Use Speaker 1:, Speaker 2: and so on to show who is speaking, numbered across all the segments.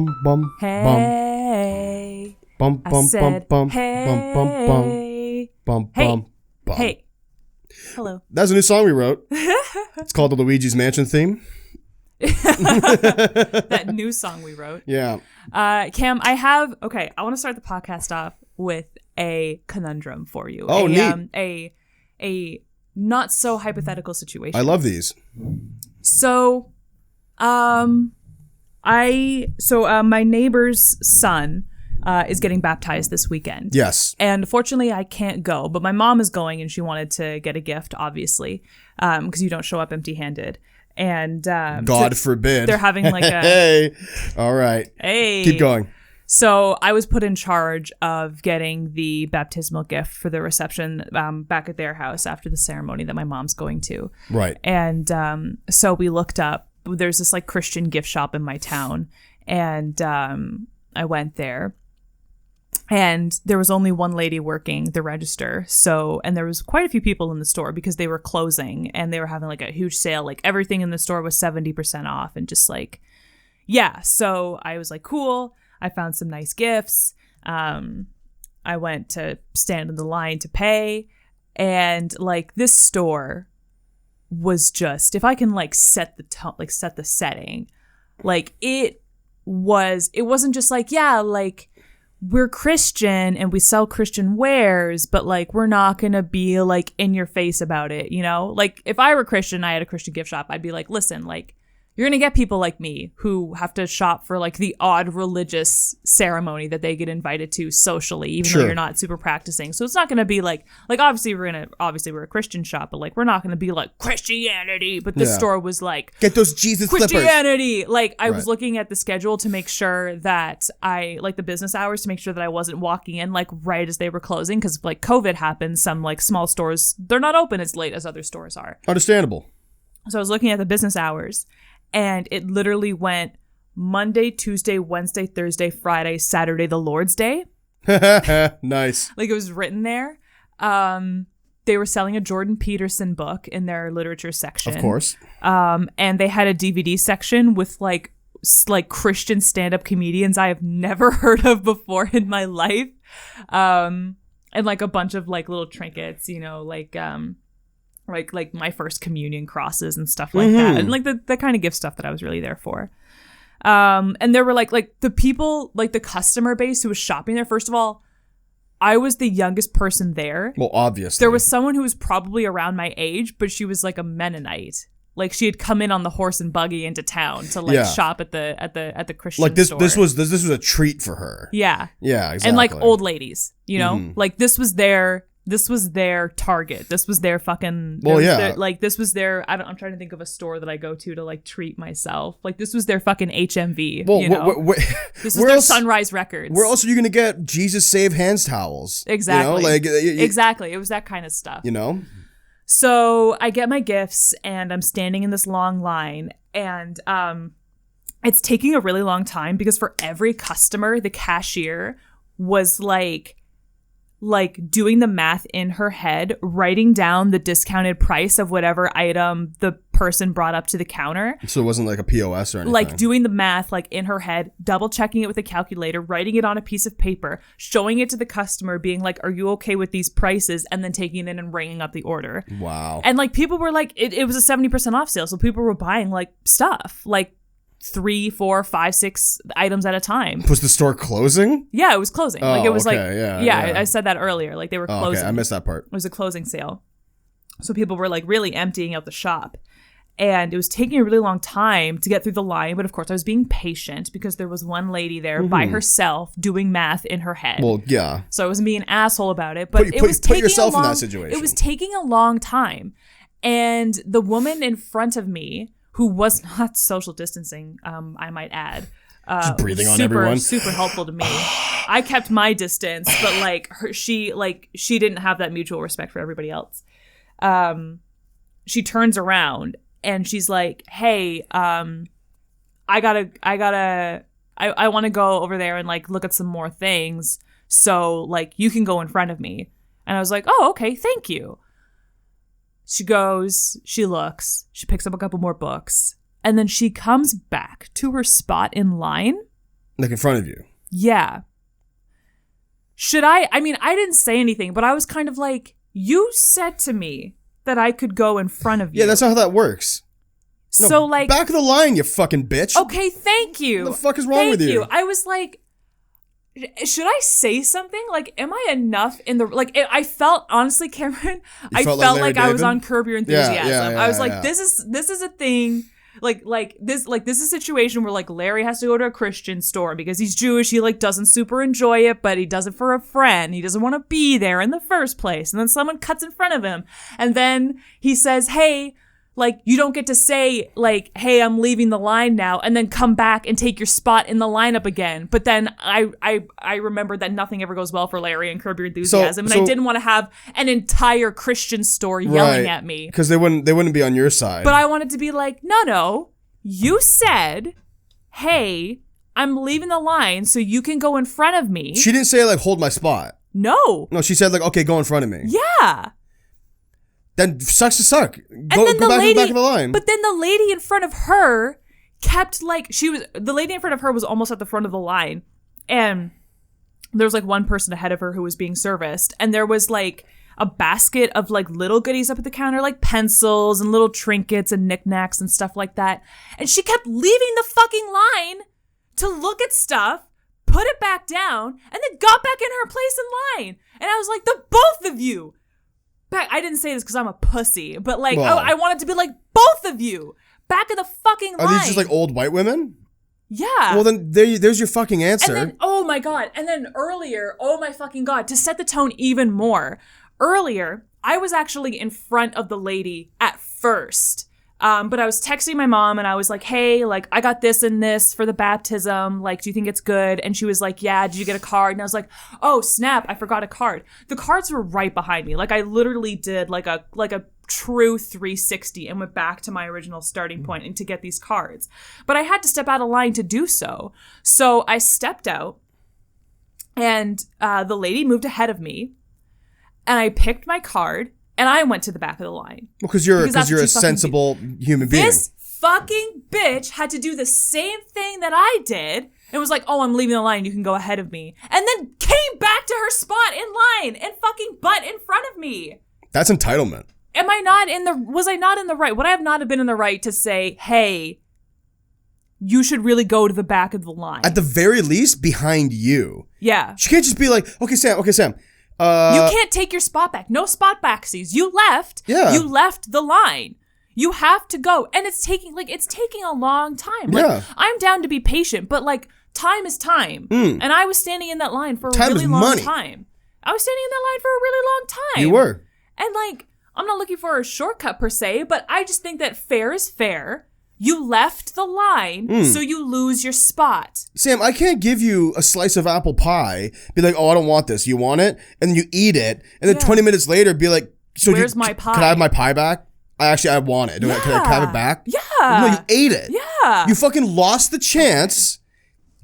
Speaker 1: bum bum
Speaker 2: Hey.
Speaker 1: bum
Speaker 2: I
Speaker 1: bum
Speaker 2: said,
Speaker 1: bum bum
Speaker 2: hey.
Speaker 1: bum bum bum
Speaker 2: Hey.
Speaker 1: bum bum.
Speaker 2: Hey. Hello.
Speaker 1: That's a new song we wrote. It's called the Luigi's Mansion theme.
Speaker 2: That new song we wrote.
Speaker 1: Yeah.
Speaker 2: Cam, I want to start the podcast off with a conundrum for you.
Speaker 1: Oh, neat.
Speaker 2: A not so hypothetical situation.
Speaker 1: I love these.
Speaker 2: So, my neighbor's son is getting baptized this weekend.
Speaker 1: Yes.
Speaker 2: And fortunately, I can't go, but my mom is going, and she wanted to get a gift, obviously, because you don't show up empty-handed. And
Speaker 1: God forbid.
Speaker 2: They're having like a
Speaker 1: hey. All right.
Speaker 2: Hey.
Speaker 1: Keep going.
Speaker 2: So I was put in charge of getting the baptismal gift for the reception back at their house after the ceremony that my mom's going to.
Speaker 1: Right.
Speaker 2: And so we looked up. There's this like Christian gift shop in my town, and I went there. And there was only one lady working the register. And there was quite a few people in the store because they were closing and they were having like a huge sale. Like everything in the store was 70% off and just like, yeah. So I was like, cool. I found some nice gifts. I went to stand in the line to pay. And like this store was just, if I can like set the tone, like set the setting, like it wasn't just like, yeah, like, we're Christian and we sell Christian wares, but like we're not gonna be like in your face about it, you know? Like if I were Christian, I had a Christian gift shop, I'd be like, listen, like you're gonna get people like me who have to shop for like the odd religious ceremony that they get invited to socially, even though you're not super practicing. So it's not gonna be like obviously we're a Christian shop, but like we're not gonna be like Christianity. But this store was like,
Speaker 1: get those Jesus
Speaker 2: Christianity.
Speaker 1: Slippers.
Speaker 2: Like I was looking at the schedule to make sure that I like the business hours to make sure that I wasn't walking in like right as they were closing, because like COVID happened. Some like small stores, they're not open as late as other stores are.
Speaker 1: Understandable. So
Speaker 2: I was looking at the business hours. And it literally went Monday, Tuesday, Wednesday, Thursday, Friday, Saturday, the Lord's Day.
Speaker 1: Nice.
Speaker 2: Like it was written there. They were selling a Jordan Peterson book in their literature section.
Speaker 1: Of course.
Speaker 2: And they had a DVD section with like Christian stand-up comedians I have never heard of before in my life. And like a bunch of like little trinkets, you know, like my first communion crosses and stuff like that. And like the kind of gift stuff that I was really there for. And there were like the people, like the customer base who was shopping there. First of all, I was the youngest person there.
Speaker 1: Well, obviously.
Speaker 2: There was someone who was probably around my age, but she was like a Mennonite. Like she had come in on the horse and buggy into town to like shop at the Christian
Speaker 1: like this
Speaker 2: store.
Speaker 1: This was a treat for her.
Speaker 2: Yeah.
Speaker 1: Yeah, exactly.
Speaker 2: And like old ladies, you know? Like this was their target. This was their fucking this was their I'm trying to think of a store that I go to like treat myself. Like this was their fucking HMV.
Speaker 1: Well,
Speaker 2: you know? This was their Sunrise Records.
Speaker 1: Where else are you gonna get Jesus Save Hands towels?
Speaker 2: Exactly.
Speaker 1: You know?
Speaker 2: Exactly. It was that kind of stuff.
Speaker 1: You know?
Speaker 2: So I get my gifts and I'm standing in this long line, and it's taking a really long time because for every customer, the cashier was like doing the math in her head, writing down the discounted price of whatever item the person brought up to the counter.
Speaker 1: So it wasn't like a POS or anything.
Speaker 2: Like doing the math like in her head, double checking it with a calculator, writing it on a piece of paper, showing it to the customer, being like, are you okay with these prices? And then taking it in and ringing up the order.
Speaker 1: Wow.
Speaker 2: And like people were like, it was a 70% off sale. So people were buying like stuff, like 3, 4, 5, 6 items at a time.
Speaker 1: Was the store closing?
Speaker 2: Yeah, it was closing. Like it was
Speaker 1: okay.
Speaker 2: I said that earlier. Like they were closing.
Speaker 1: Okay, I missed that part.
Speaker 2: It was a closing sale. So people were like really emptying out the shop. And it was taking a really long time to get through the line. But of course I was being patient because there was one lady there by herself doing math in her head.
Speaker 1: Well, yeah.
Speaker 2: So I wasn't being an asshole about it. But
Speaker 1: put yourself in that situation.
Speaker 2: It was taking a long time. And the woman in front of me, who was not social distancing, I might add.
Speaker 1: Just breathing on everyone.
Speaker 2: Super helpful to me. I kept my distance, but like she didn't have that mutual respect for everybody else. She turns around and she's like, "Hey, I want to go over there and like look at some more things. So like you can go in front of me." And I was like, "Oh, okay, thank you." She goes, she looks, she picks up a couple more books, and then she comes back to her spot in line
Speaker 1: Like in front of you.
Speaker 2: Yeah. Should I mean, I didn't say anything, but I was kind of like, you said to me that I could go in front of you.
Speaker 1: Yeah, that's not how that works. No,
Speaker 2: so like,
Speaker 1: back of the line, you fucking bitch.
Speaker 2: Okay, thank you.
Speaker 1: What the fuck is wrong with you?
Speaker 2: I was like, should I say something? Like, am I enough in the, like, I felt, honestly, Cameron, I felt like I was on Curb Your Enthusiasm.
Speaker 1: Yeah,
Speaker 2: I was like, this is a thing. This is a situation where like Larry has to go to a Christian store because he's Jewish. He like doesn't super enjoy it, but he does it for a friend. He doesn't want to be there in the first place. And then someone cuts in front of him. And then he says, hey, like, you don't get to say, like, hey, I'm leaving the line now, and then come back and take your spot in the lineup again. But then I remembered that nothing ever goes well for Larry and Curb Your Enthusiasm, and I didn't want to have an entire Christian store yelling at me.
Speaker 1: Because they wouldn't be on your side.
Speaker 2: But I wanted to be like, no, you said, hey, I'm leaving the line so you can go in front of me.
Speaker 1: She didn't say, like, hold my spot.
Speaker 2: No.
Speaker 1: No, she said, like, okay, go in front of me.
Speaker 2: Yeah.
Speaker 1: Then sucks to suck. Go back to the back of the line.
Speaker 2: But then the lady in front of her kept like, the lady in front of her was almost at the front of the line. And there was like one person ahead of her who was being serviced. And there was like a basket of like little goodies up at the counter, like pencils and little trinkets and knickknacks and stuff like that. And she kept leaving the fucking line to look at stuff, put it back down, and then got back in her place in line. And I was like, the both of you. I didn't say this because I'm a pussy, but like, I wanted to be like, both of you, back in the fucking line.
Speaker 1: Are these just like old white women?
Speaker 2: Yeah.
Speaker 1: Well, then there's your fucking answer.
Speaker 2: And then, oh my God. And then earlier, oh my fucking God, to set the tone even more, earlier, I was actually in front of the lady at first. But I was texting my mom and I was like, hey, like, I got this and this for the baptism. Like, do you think it's good? And she was like, yeah, did you get a card? And I was like, oh, snap, I forgot a card. The cards were right behind me. Like, I literally did like a true 360 and went back to my original starting point and to get these cards. But I had to step out of line to do so. So I stepped out and the lady moved ahead of me and I picked my card. And I went to the back of the line.
Speaker 1: Well, because you're a sensible human being.
Speaker 2: This fucking bitch had to do the same thing that I did and was like, oh, I'm leaving the line. You can go ahead of me. And then came back to her spot in line and fucking butt in front of me.
Speaker 1: That's entitlement.
Speaker 2: Was I not in the right? Would I have not have been in the right to say, hey, you should really go to the back of the line?
Speaker 1: At the very least, behind you.
Speaker 2: Yeah.
Speaker 1: She can't just be like, okay, Sam.
Speaker 2: You can't take your spot back. No spot backsies. You left. Yeah. You left the line. You have to go. And it's taking a long time. Like, yeah. I'm down to be patient, but like, time is time. And I was standing in that line for a really long time. I was standing in that line for a really long time.
Speaker 1: You were.
Speaker 2: And like, I'm not looking for a shortcut per se, but I just think that fair is fair. You left the line, so you lose your spot.
Speaker 1: Sam, I can't give you a slice of apple pie, be like, oh, I don't want this. You want it? And then you eat it. And then 20 minutes later, be like, so
Speaker 2: where's my pie?
Speaker 1: Can I have my pie back? I want it. Can I have it back?
Speaker 2: Yeah.
Speaker 1: No, you ate it.
Speaker 2: Yeah.
Speaker 1: You fucking lost the chance.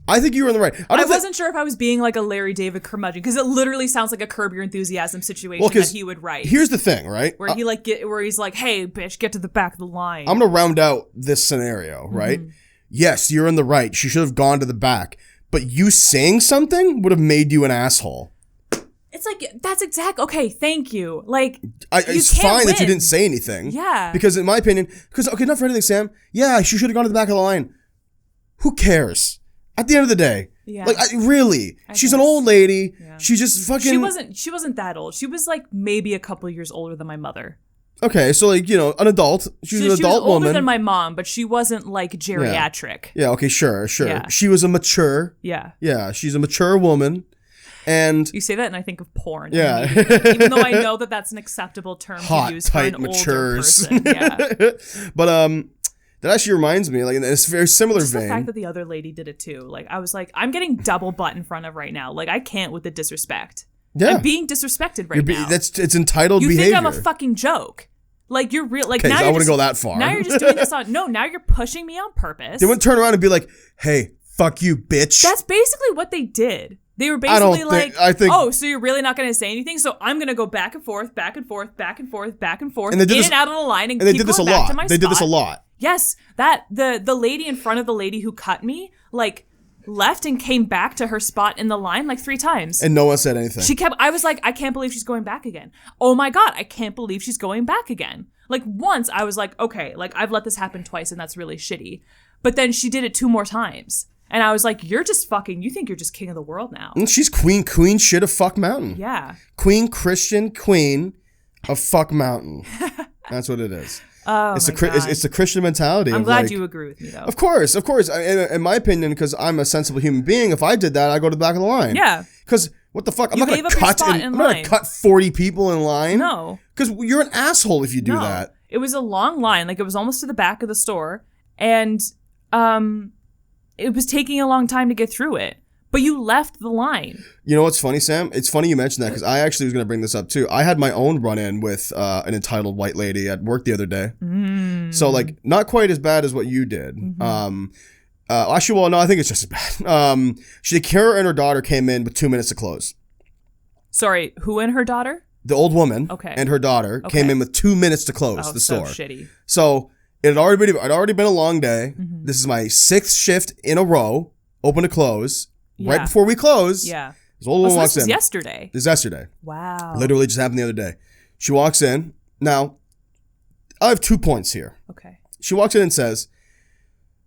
Speaker 1: I think you were in the right.
Speaker 2: I wasn't sure if I was being like a Larry David curmudgeon because it literally sounds like a Curb Your Enthusiasm situation that he would write.
Speaker 1: Here's the thing, right?
Speaker 2: Where he's like, "Hey, bitch, get to the back of the line."
Speaker 1: I'm gonna round out this scenario, right? Yes, you're in the right. She should have gone to the back, but you saying something would have made you an asshole.
Speaker 2: It's like that's okay. Thank you. Like,
Speaker 1: it's fine that you didn't say anything.
Speaker 2: Yeah.
Speaker 1: Because in my opinion, not for anything, Sam. Yeah, she should have gone to the back of the line. Who cares? At the end of the day, she's an old lady. Yeah. She just fucking.
Speaker 2: She wasn't that old. She was like maybe a couple years older than my mother.
Speaker 1: Okay, so like an adult. She was adult
Speaker 2: older
Speaker 1: woman
Speaker 2: than my mom, but she wasn't like geriatric.
Speaker 1: Yeah. Okay. Sure.
Speaker 2: Yeah.
Speaker 1: She was a mature.
Speaker 2: Yeah.
Speaker 1: Yeah. She's a mature woman, and
Speaker 2: you say that, and I think of porn.
Speaker 1: Yeah.
Speaker 2: Even though I know that that's an acceptable term to use for an
Speaker 1: matures.
Speaker 2: older person. Yeah.
Speaker 1: But that actually reminds me, like, in this very similar vein.
Speaker 2: The fact that the other lady did it too. Like, I was like, I'm getting double butt in front of right now. Like, I can't with the disrespect. Yeah. I'm being disrespected now.
Speaker 1: It's entitled behavior.
Speaker 2: You think I'm a fucking joke. Like, you're real. Like, now
Speaker 1: I wouldn't go that far.
Speaker 2: Now you're just doing this now you're pushing me on purpose.
Speaker 1: They wouldn't turn around and be like, hey, fuck you, bitch.
Speaker 2: That's basically what they did. They were basically oh, so you're really not going to say anything? So I'm going to go back and forth, back and forth, back and forth, back and forth, in and out on the line, and keep going back to my spot.
Speaker 1: They did this a lot.
Speaker 2: Yes, the lady in front of the lady who cut me, like, left and came back to her spot in the line like 3 times.
Speaker 1: And no one said anything.
Speaker 2: I was like, I can't believe she's going back again. Oh my God, I can't believe she's going back again. Like once I was like, okay, like I've let this happen twice and that's really shitty. But then she did it 2 more times. And I was like, you think you're just king of the world now.
Speaker 1: And she's queen shit of fuck mountain.
Speaker 2: Yeah.
Speaker 1: Queen of fuck mountain. That's what it is.
Speaker 2: Oh,
Speaker 1: it's the Christian mentality.
Speaker 2: I'm glad you agree with me, though.
Speaker 1: Of course. In my opinion, because I'm a sensible human being, if I did that, I'd go to the back of the line.
Speaker 2: Yeah.
Speaker 1: Because what the fuck? I'm not going to cut 40 people in line.
Speaker 2: No.
Speaker 1: Because you're an asshole if you do that.
Speaker 2: It was a long line. Like, it was almost to the back of the store. And it was taking a long time to get through it. But you left the line. You
Speaker 1: know what's funny, Sam? It's funny you mentioned that because I actually was going to bring this up too. I had my own run-in with an entitled white lady at work the other day. So like not quite as bad as what you did. Actually, well, no, I think it's just as bad. Kara and her daughter came in with 2 minutes to close.
Speaker 2: Sorry, who and her daughter?
Speaker 1: The old woman and her daughter came in with 2 minutes to close the store.
Speaker 2: So shitty.
Speaker 1: So it had already been a long day. This is my 6th shift in a row, open to close. Yeah. Right before we close, this old woman walks in.
Speaker 2: This was yesterday.
Speaker 1: Wow. Literally just happened the other day. She walks in. Now, I have 2 points here.
Speaker 2: Okay.
Speaker 1: She walks in and says,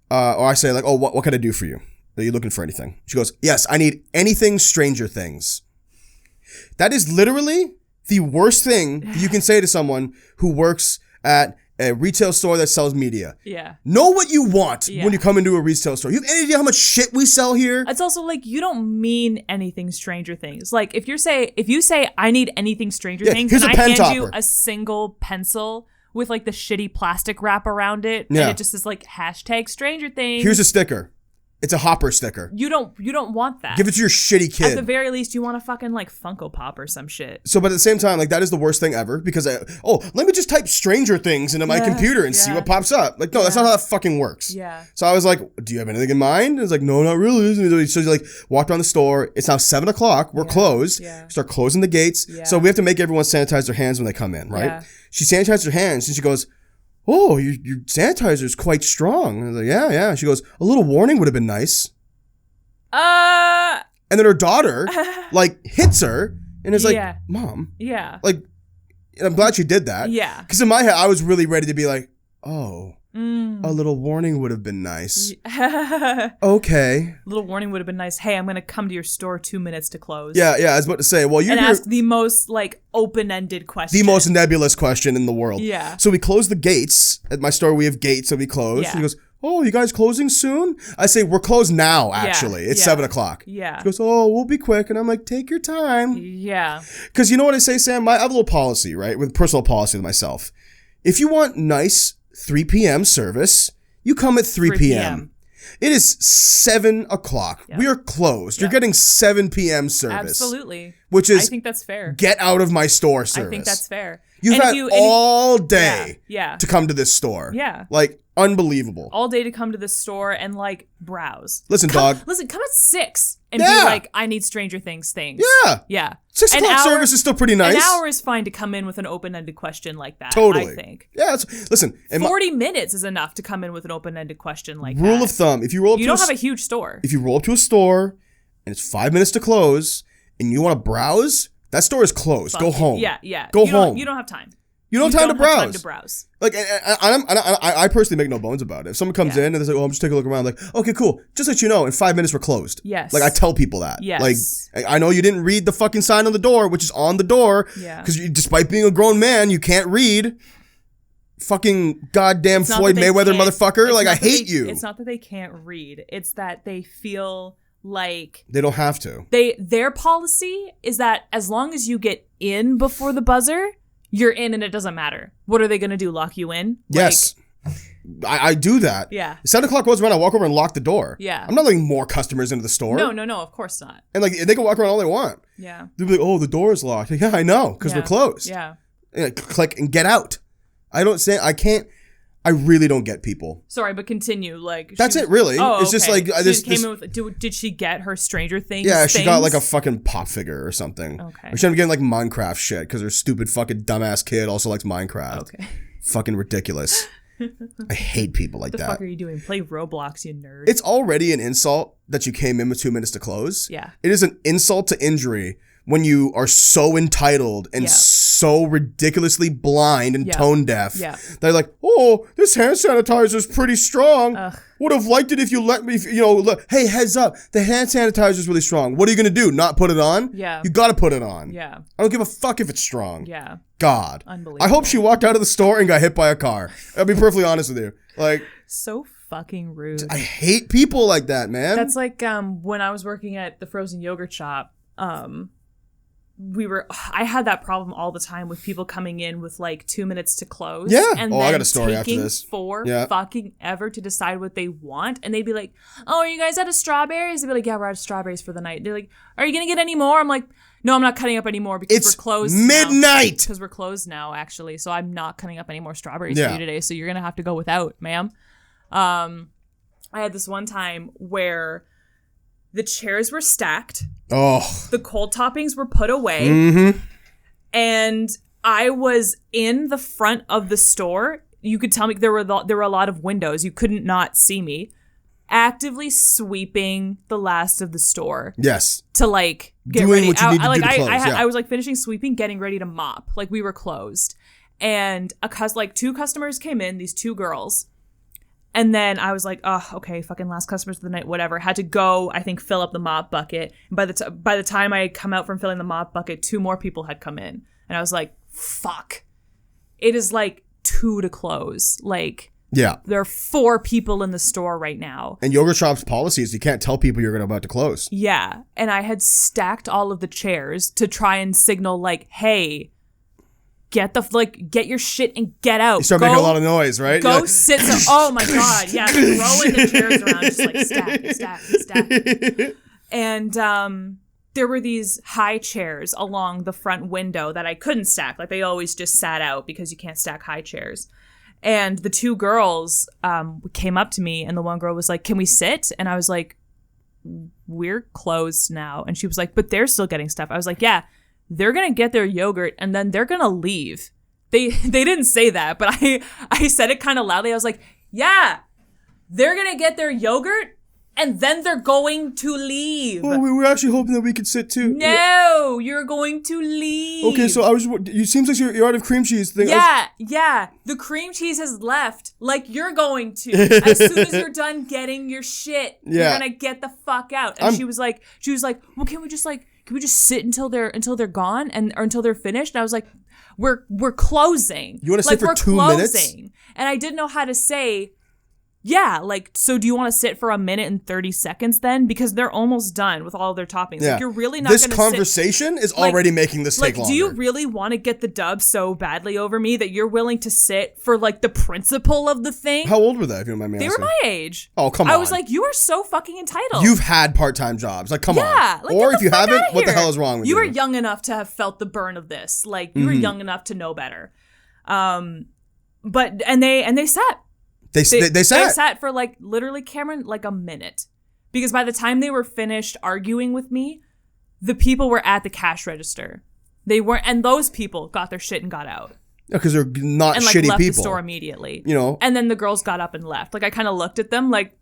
Speaker 1: or I say like, oh, what can I do for you? Are you looking for anything? She goes, yes, I need anything Stranger Things. That is literally the worst thing you can say to someone who works at a retail store that sells media. Yeah. Know what you want when you come into a retail store. You have any idea how much shit we sell here?
Speaker 2: It's also like, you don't mean anything Stranger Things. Like, if you say I need anything Stranger Things, and I hand you a single pencil with like the shitty plastic wrap around it, and it just is like #Stranger Things.
Speaker 1: Here's a sticker. It's a Hopper sticker.
Speaker 2: You don't want that.
Speaker 1: Give it to your shitty kid.
Speaker 2: At the very least, you want a fucking like Funko Pop or some shit.
Speaker 1: So, but at the same time, like that is the worst thing ever because let me just type Stranger Things into my computer and see what pops up. Like, no, that's not how that fucking works. Yeah. So I was like, do you have anything in mind? And it's like, no, not really. So you like walked around the store. It's now 7 o'clock. We're closed. Yeah. Start closing the gates. Yeah. So we have to make everyone sanitize their hands when they come in, right? Yeah. She sanitized her hands and she goes, oh, your sanitizer is quite strong. And I was like, yeah. She goes, a little warning would have been nice. And then her daughter, like, hits her and is like, Mom. Yeah. Like, and I'm glad she did that. Yeah. Because in my head, I was really ready to be like, oh, a little warning would have been nice. Okay.
Speaker 2: A little warning would have been nice. Hey, I'm going to come to your store 2 minutes to close.
Speaker 1: Yeah. I was about to say, well,
Speaker 2: and ask the most, like, open-ended question.
Speaker 1: The most nebulous question in the world. Yeah. So we close the gates. At my store, we have gates that we close. Yeah. She goes, oh, you guys closing soon? I say, we're closed now, actually. It's 7 o'clock. Yeah. She goes, oh, we'll be quick. And I'm like, take your time. Yeah. Because you know what I say, Sam? I have a little policy, right? With personal policy with myself. If you want nice 3 p.m. service, you come at 3 p.m. It is 7 o'clock. Yep. We are closed. Yep. You're getting 7 p.m. service.
Speaker 2: Absolutely.
Speaker 1: Which is,
Speaker 2: I think that's fair.
Speaker 1: Get out of my store service.
Speaker 2: I think that's fair.
Speaker 1: You've had all day to come to this store. Yeah. Like, unbelievable.
Speaker 2: All day to come to this store and, like, browse.
Speaker 1: Listen, come at
Speaker 2: 6 and be like, I need Stranger Things things.
Speaker 1: Yeah.
Speaker 2: Yeah.
Speaker 1: 6 o'clock service is still pretty nice.
Speaker 2: An hour is fine to come in with an open-ended question like that,
Speaker 1: totally.
Speaker 2: I think.
Speaker 1: Yeah, listen.
Speaker 2: 40 minutes is enough to come in with an open-ended question like that.
Speaker 1: Rule of thumb, if you roll up
Speaker 2: you don't have a huge store.
Speaker 1: If you roll up to a store and it's 5 minutes to close and you want to browse, that store is closed. Go home.
Speaker 2: Yeah.
Speaker 1: Go home.
Speaker 2: You don't have time.
Speaker 1: You don't have time to browse. Like, I personally make no bones about it. If someone comes in and they're like, oh, I'm just taking a look around, like, okay, cool. Just let you know, in 5 minutes we're closed. Yes. Like, I tell people that. Yes. Like, I know you didn't read the fucking sign on the door, which is on the door. Yeah. Because despite being a grown man, you can't read. Fucking goddamn Floyd Mayweather motherfucker. Like, I hate you.
Speaker 2: It's not that they can't read. It's that they feel like
Speaker 1: they don't have to.
Speaker 2: Their policy is that as long as you get in before the buzzer, you're in and it doesn't matter. What are they going to do? Lock you in?
Speaker 1: Yes. I do that. Yeah. 7 o'clock goes around, I walk over and lock the door. Yeah. I'm not letting more customers into the store.
Speaker 2: No, of course not.
Speaker 1: And like, they can walk around all they want. Yeah. They'll be like, oh, the door is locked. Yeah, I know, because we're closed. Yeah. And click and get out. I really don't get people.
Speaker 2: Sorry, but continue. Like,
Speaker 1: that's it, really.
Speaker 2: Oh,
Speaker 1: it's just like
Speaker 2: this. Came in with, did she get her Stranger Things?
Speaker 1: Yeah, she got like a fucking pop figure or something. Okay. Or she ended up getting like Minecraft shit because her stupid fucking dumbass kid also likes Minecraft. Okay. Fucking ridiculous. I hate people like that.
Speaker 2: What the fuck are you doing? Play Roblox, you nerd.
Speaker 1: It's already an insult that you came in with 2 minutes to close.
Speaker 2: Yeah.
Speaker 1: It is an insult to injury when you are so entitled and so ridiculously blind and tone deaf. Yeah. They're like, oh, this hand sanitizer is pretty strong. Would have liked it if you let me, hey, heads up. The hand sanitizer is really strong. What are you going to do? Not put it on?
Speaker 2: Yeah.
Speaker 1: You got to put it on.
Speaker 2: Yeah.
Speaker 1: I don't give a fuck if it's strong.
Speaker 2: Yeah.
Speaker 1: God.
Speaker 2: Unbelievable.
Speaker 1: I hope she walked out of the store and got hit by a car. I'll be perfectly honest with you. Like,
Speaker 2: so fucking rude.
Speaker 1: I hate people like that, man.
Speaker 2: That's like when I was working at the frozen yogurt shop, I had that problem all the time with people coming in with like 2 minutes to close.
Speaker 1: Yeah.
Speaker 2: And
Speaker 1: I got a story
Speaker 2: taking
Speaker 1: after this.
Speaker 2: Fucking ever to decide what they want. And they'd be like, oh, are you guys out of strawberries? They'd be like, yeah, we're out of strawberries for the night. They're like, are you going to get any more? I'm like, no, I'm not cutting up anymore because we're closed.
Speaker 1: Midnight.
Speaker 2: Because we're closed now, actually. So I'm not cutting up any more strawberries for you today. So you're going to have to go without, ma'am. I had this one time where the chairs were stacked.
Speaker 1: Oh.
Speaker 2: The cold toppings were put away.
Speaker 1: Mm-hmm.
Speaker 2: And I was in the front of the store. You could tell me there were a lot of windows. You couldn't not see me. Actively sweeping the last of the store.
Speaker 1: Yes.
Speaker 2: To like get
Speaker 1: doing
Speaker 2: ready.
Speaker 1: What you need to do to close,
Speaker 2: I was like finishing sweeping, getting ready to mop. Like we were closed. And two customers came in, these two girls. And then I was like, oh, okay, fucking last customers of the night, whatever. Had to go, I think, fill up the mop bucket. And by the time I had come out from filling the mop bucket, 2 more people had come in. And I was like, fuck. It is like 2 to close. Like,
Speaker 1: yeah,
Speaker 2: there are 4 people in the store right now.
Speaker 1: And yogurt shop's policy is you can't tell people you're about to close.
Speaker 2: Yeah. And I had stacked all of the chairs to try and signal like, hey, get your shit and get out.
Speaker 1: You start making a lot of noise, right?
Speaker 2: Go sit. Oh my God. Yeah. Throwing the chairs around, just like stack. And there were these high chairs along the front window that I couldn't stack. Like they always just sat out because you can't stack high chairs. And the 2 girls came up to me and the one girl was like, can we sit? And I was like, we're closed now. And she was like, but they're still getting stuff. I was like, yeah. They're going to get their yogurt and then they're going to leave. They didn't say that, but I said it kind of loudly. I was like, yeah, they're going to get their yogurt and then they're going to leave.
Speaker 1: Oh, we were actually hoping that we could sit too.
Speaker 2: No, you're going to leave.
Speaker 1: Okay, so it seems like you're out of cream cheese.
Speaker 2: Yeah. The cream cheese has left like you're going to. As soon as you're done getting your shit, you're going to get the fuck out. And she was like, well, can we just sit until they're gone or until they're finished? And I was like, we're closing.
Speaker 1: You want to sit for 2 minutes?
Speaker 2: And I didn't know how to say, yeah, like, so do you want to sit for 1 minute and 30 seconds then? Because they're almost done with all of their toppings. Yeah. Like, you're really not going to sit.
Speaker 1: This conversation is already making this take longer.
Speaker 2: Do you really want to get the dub so badly over me that you're willing to sit for, like, the principle of the thing?
Speaker 1: How old were they, if you don't mind me asking?
Speaker 2: They were my age.
Speaker 1: Oh, come on.
Speaker 2: I was like, you are so fucking entitled.
Speaker 1: You've had part-time jobs. Like, come on.
Speaker 2: Like,
Speaker 1: or if you haven't, what the hell is wrong with you?
Speaker 2: You were young enough to have felt the burn of this. Like, you were young enough to know better. But they sat. They sat for like literally, Cameron, like a minute. Because by the time they were finished arguing with me, the people were at the cash register. They weren't, and those people got their shit and got out.
Speaker 1: Yeah, because they're not
Speaker 2: and,
Speaker 1: shitty people.
Speaker 2: And left the store immediately. You know. And then the girls got up and left. Like I kind of looked at them like,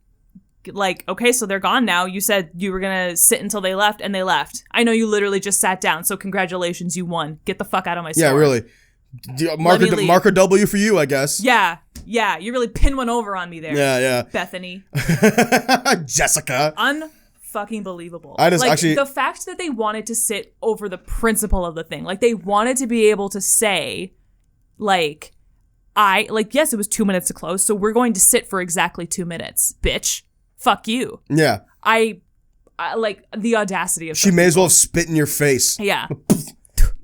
Speaker 2: okay, so they're gone now. You said you were gonna sit until they left, and they left. I know you literally just sat down. So congratulations, you won. Get the fuck out of my store.
Speaker 1: Yeah, really. Marker W for you, I guess.
Speaker 2: Yeah, you really pinned one over on me there.
Speaker 1: Yeah.
Speaker 2: Bethany.
Speaker 1: Jessica.
Speaker 2: Unfucking believable.
Speaker 1: The
Speaker 2: fact that they wanted to sit over the principle of the thing. Like, they wanted to be able to say, yes, it was 2 minutes to close, so we're going to sit for exactly 2 minutes. Bitch. Fuck you.
Speaker 1: Yeah.
Speaker 2: I like, the audacity of
Speaker 1: She may as well have spit in your face.
Speaker 2: Yeah.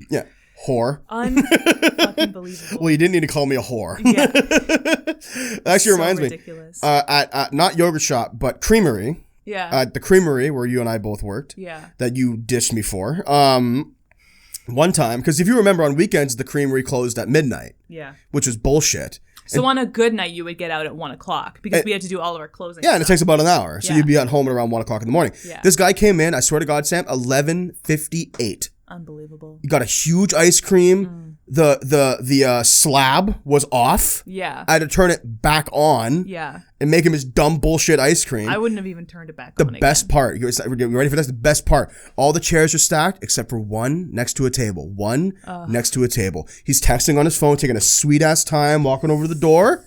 Speaker 1: Yeah. Whore.
Speaker 2: Unfucking believable.
Speaker 1: Well, you didn't need to call me a whore.
Speaker 2: Yeah.
Speaker 1: That actually reminds
Speaker 2: ridiculous.
Speaker 1: me. At not yogurt shop, but creamery.
Speaker 2: Yeah.
Speaker 1: At the creamery where you and I both worked.
Speaker 2: Yeah.
Speaker 1: That you dished me for. One time, because if you remember, on weekends the creamery closed at midnight.
Speaker 2: Yeah.
Speaker 1: Which was bullshit.
Speaker 2: So on a good night, you would get out at 1 o'clock because we had to do all of our closing.
Speaker 1: Yeah, and it takes about an hour. So you'd be at home at around 1 o'clock in the morning.
Speaker 2: Yeah.
Speaker 1: This guy came in, I swear to God, Sam, 11:58.
Speaker 2: Unbelievable.
Speaker 1: You got a huge ice cream. The slab was off.
Speaker 2: Yeah.
Speaker 1: I had to turn it back on.
Speaker 2: Yeah.
Speaker 1: And make him his dumb bullshit ice cream.
Speaker 2: I wouldn't have even turned it back
Speaker 1: on.
Speaker 2: The
Speaker 1: best part. We're getting ready for this. The best part. All the chairs are stacked except for one next to a table. One next to a table. He's texting on his phone, taking a sweet ass time, walking over to the door,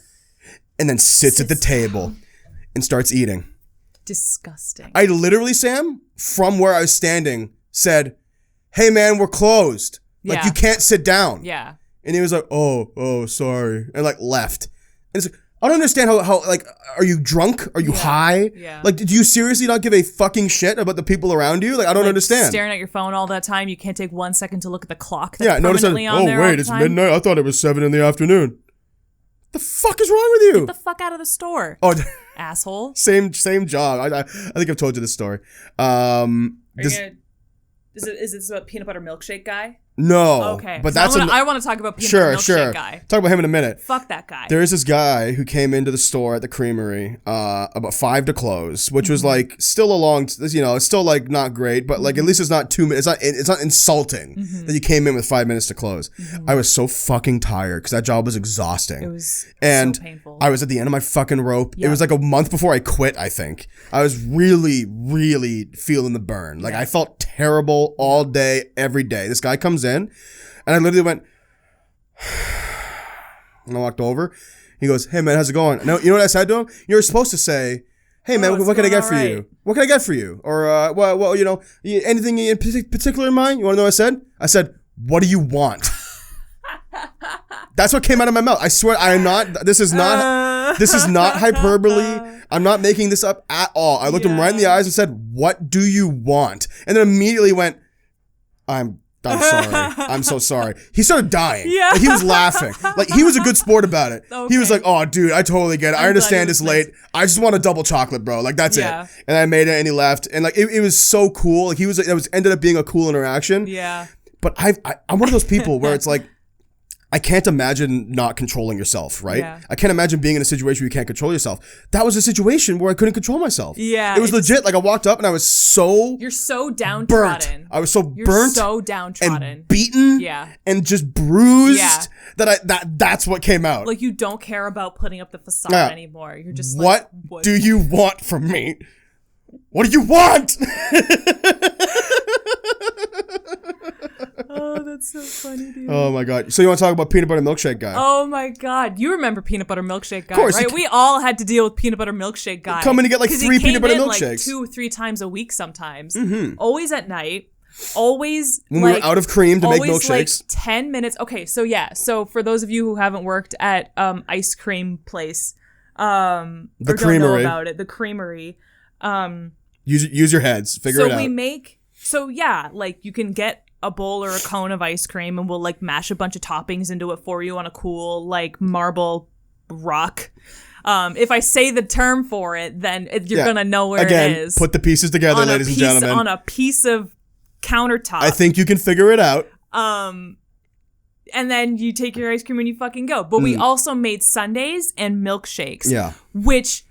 Speaker 1: and then sits at the table and starts eating.
Speaker 2: Disgusting.
Speaker 1: I literally, Sam, from where I was standing, said, "Hey man, we're closed. Like you can't sit down."
Speaker 2: Yeah.
Speaker 1: And he was like, oh, sorry. And like left. And it's like, I don't understand how like, are you drunk? Are you high?
Speaker 2: Yeah.
Speaker 1: Like, did you seriously not give a fucking shit about the people around you? Like, I don't understand.
Speaker 2: Staring at your phone all that time. You can't take 1 second to look at the clock that's permanently on there.
Speaker 1: Oh, wait, it's midnight. I thought it was 7 in the afternoon. The fuck is wrong with you?
Speaker 2: Get the fuck out of the store.
Speaker 1: Oh,
Speaker 2: asshole.
Speaker 1: Same job. I think I've told you this story.
Speaker 2: Is this about peanut butter milkshake guy?
Speaker 1: No.
Speaker 2: Okay.
Speaker 1: But
Speaker 2: I want to talk about peanut butter milkshake guy.
Speaker 1: Talk about him in a minute.
Speaker 2: Fuck that guy.
Speaker 1: There is this guy who came into the store at the Creamery about 5 to close, which was like still a long, it's still like not great, but like at least it's not 2 minutes. It's not insulting that you came in with 5 minutes to close. I was so fucking tired because that job was exhausting.
Speaker 2: It was
Speaker 1: so
Speaker 2: painful.
Speaker 1: I was at the end of my fucking rope. Yep. It was like a month before I quit, I think. I was really, really feeling the burn. Like I felt terrible all day, every day. This guy comes in and I literally went and I walked over. He goes, "Hey man, how's it going?" No, you know what I said to him? You're supposed to say, "Hey man, what can I get for you? What can I get for you?" Or well, anything in particular in mind? You want to know what I said? I said, "What do you want?" That's what came out of my mouth. I swear I am not, this is not hyperbole. I'm not making this up at all. I looked him right in the eyes and said, "What do you want?" And then immediately went, I'm sorry. I'm so sorry. He started dying. Yeah. Like, he was laughing. Like, he was a good sport about it. Okay. He was like, "Oh, dude, I totally get it. I understand it's late. I just want a double chocolate, bro. Like, that's it." And I made it and he left. And like, it was so cool. Like, it ended up being a cool interaction.
Speaker 2: Yeah.
Speaker 1: But I'm one of those people where it's like, I can't imagine not controlling yourself, right? Yeah. I can't imagine being in a situation where you can't control yourself. That was a situation where I couldn't control myself.
Speaker 2: Yeah.
Speaker 1: It was legit. Like I walked up and I was so
Speaker 2: You're so downtrodden.
Speaker 1: I was so burnt.
Speaker 2: So downtrodden.
Speaker 1: And beaten.
Speaker 2: Yeah.
Speaker 1: And just bruised. Yeah. That's what came out.
Speaker 2: Like you don't care about putting up the facade anymore. You're just
Speaker 1: like, what do you want from me? What do you want?
Speaker 2: Oh, that's so funny, dude.
Speaker 1: Oh my god. So you want to talk about peanut butter milkshake guy?
Speaker 2: Oh my god. You remember peanut butter milkshake guy, right? We all had to deal with peanut butter milkshake guy.
Speaker 1: Come in to get like 3 peanut butter milkshakes.
Speaker 2: Like 2 or 3 times a week sometimes. Mm-hmm. Always at night. Always
Speaker 1: when we were out of cream to make milkshakes.
Speaker 2: Like 10 minutes. Okay, so yeah. So for those of you who haven't worked at ice cream place,
Speaker 1: the
Speaker 2: or
Speaker 1: Creamery.
Speaker 2: Don't know about it, the Creamery.
Speaker 1: Use your heads. Figure it out.
Speaker 2: So yeah, like you can get a bowl or a cone of ice cream and we'll like mash a bunch of toppings into it for you on a cool like marble rock. If I say the term for it, then you're gonna know where it is.
Speaker 1: Put the pieces together, ladies and gentlemen.
Speaker 2: On a piece of countertop.
Speaker 1: I think you can figure it out.
Speaker 2: And then you take your ice cream and you fucking go. But we also made sundaes and milkshakes.
Speaker 1: Yeah.
Speaker 2: Which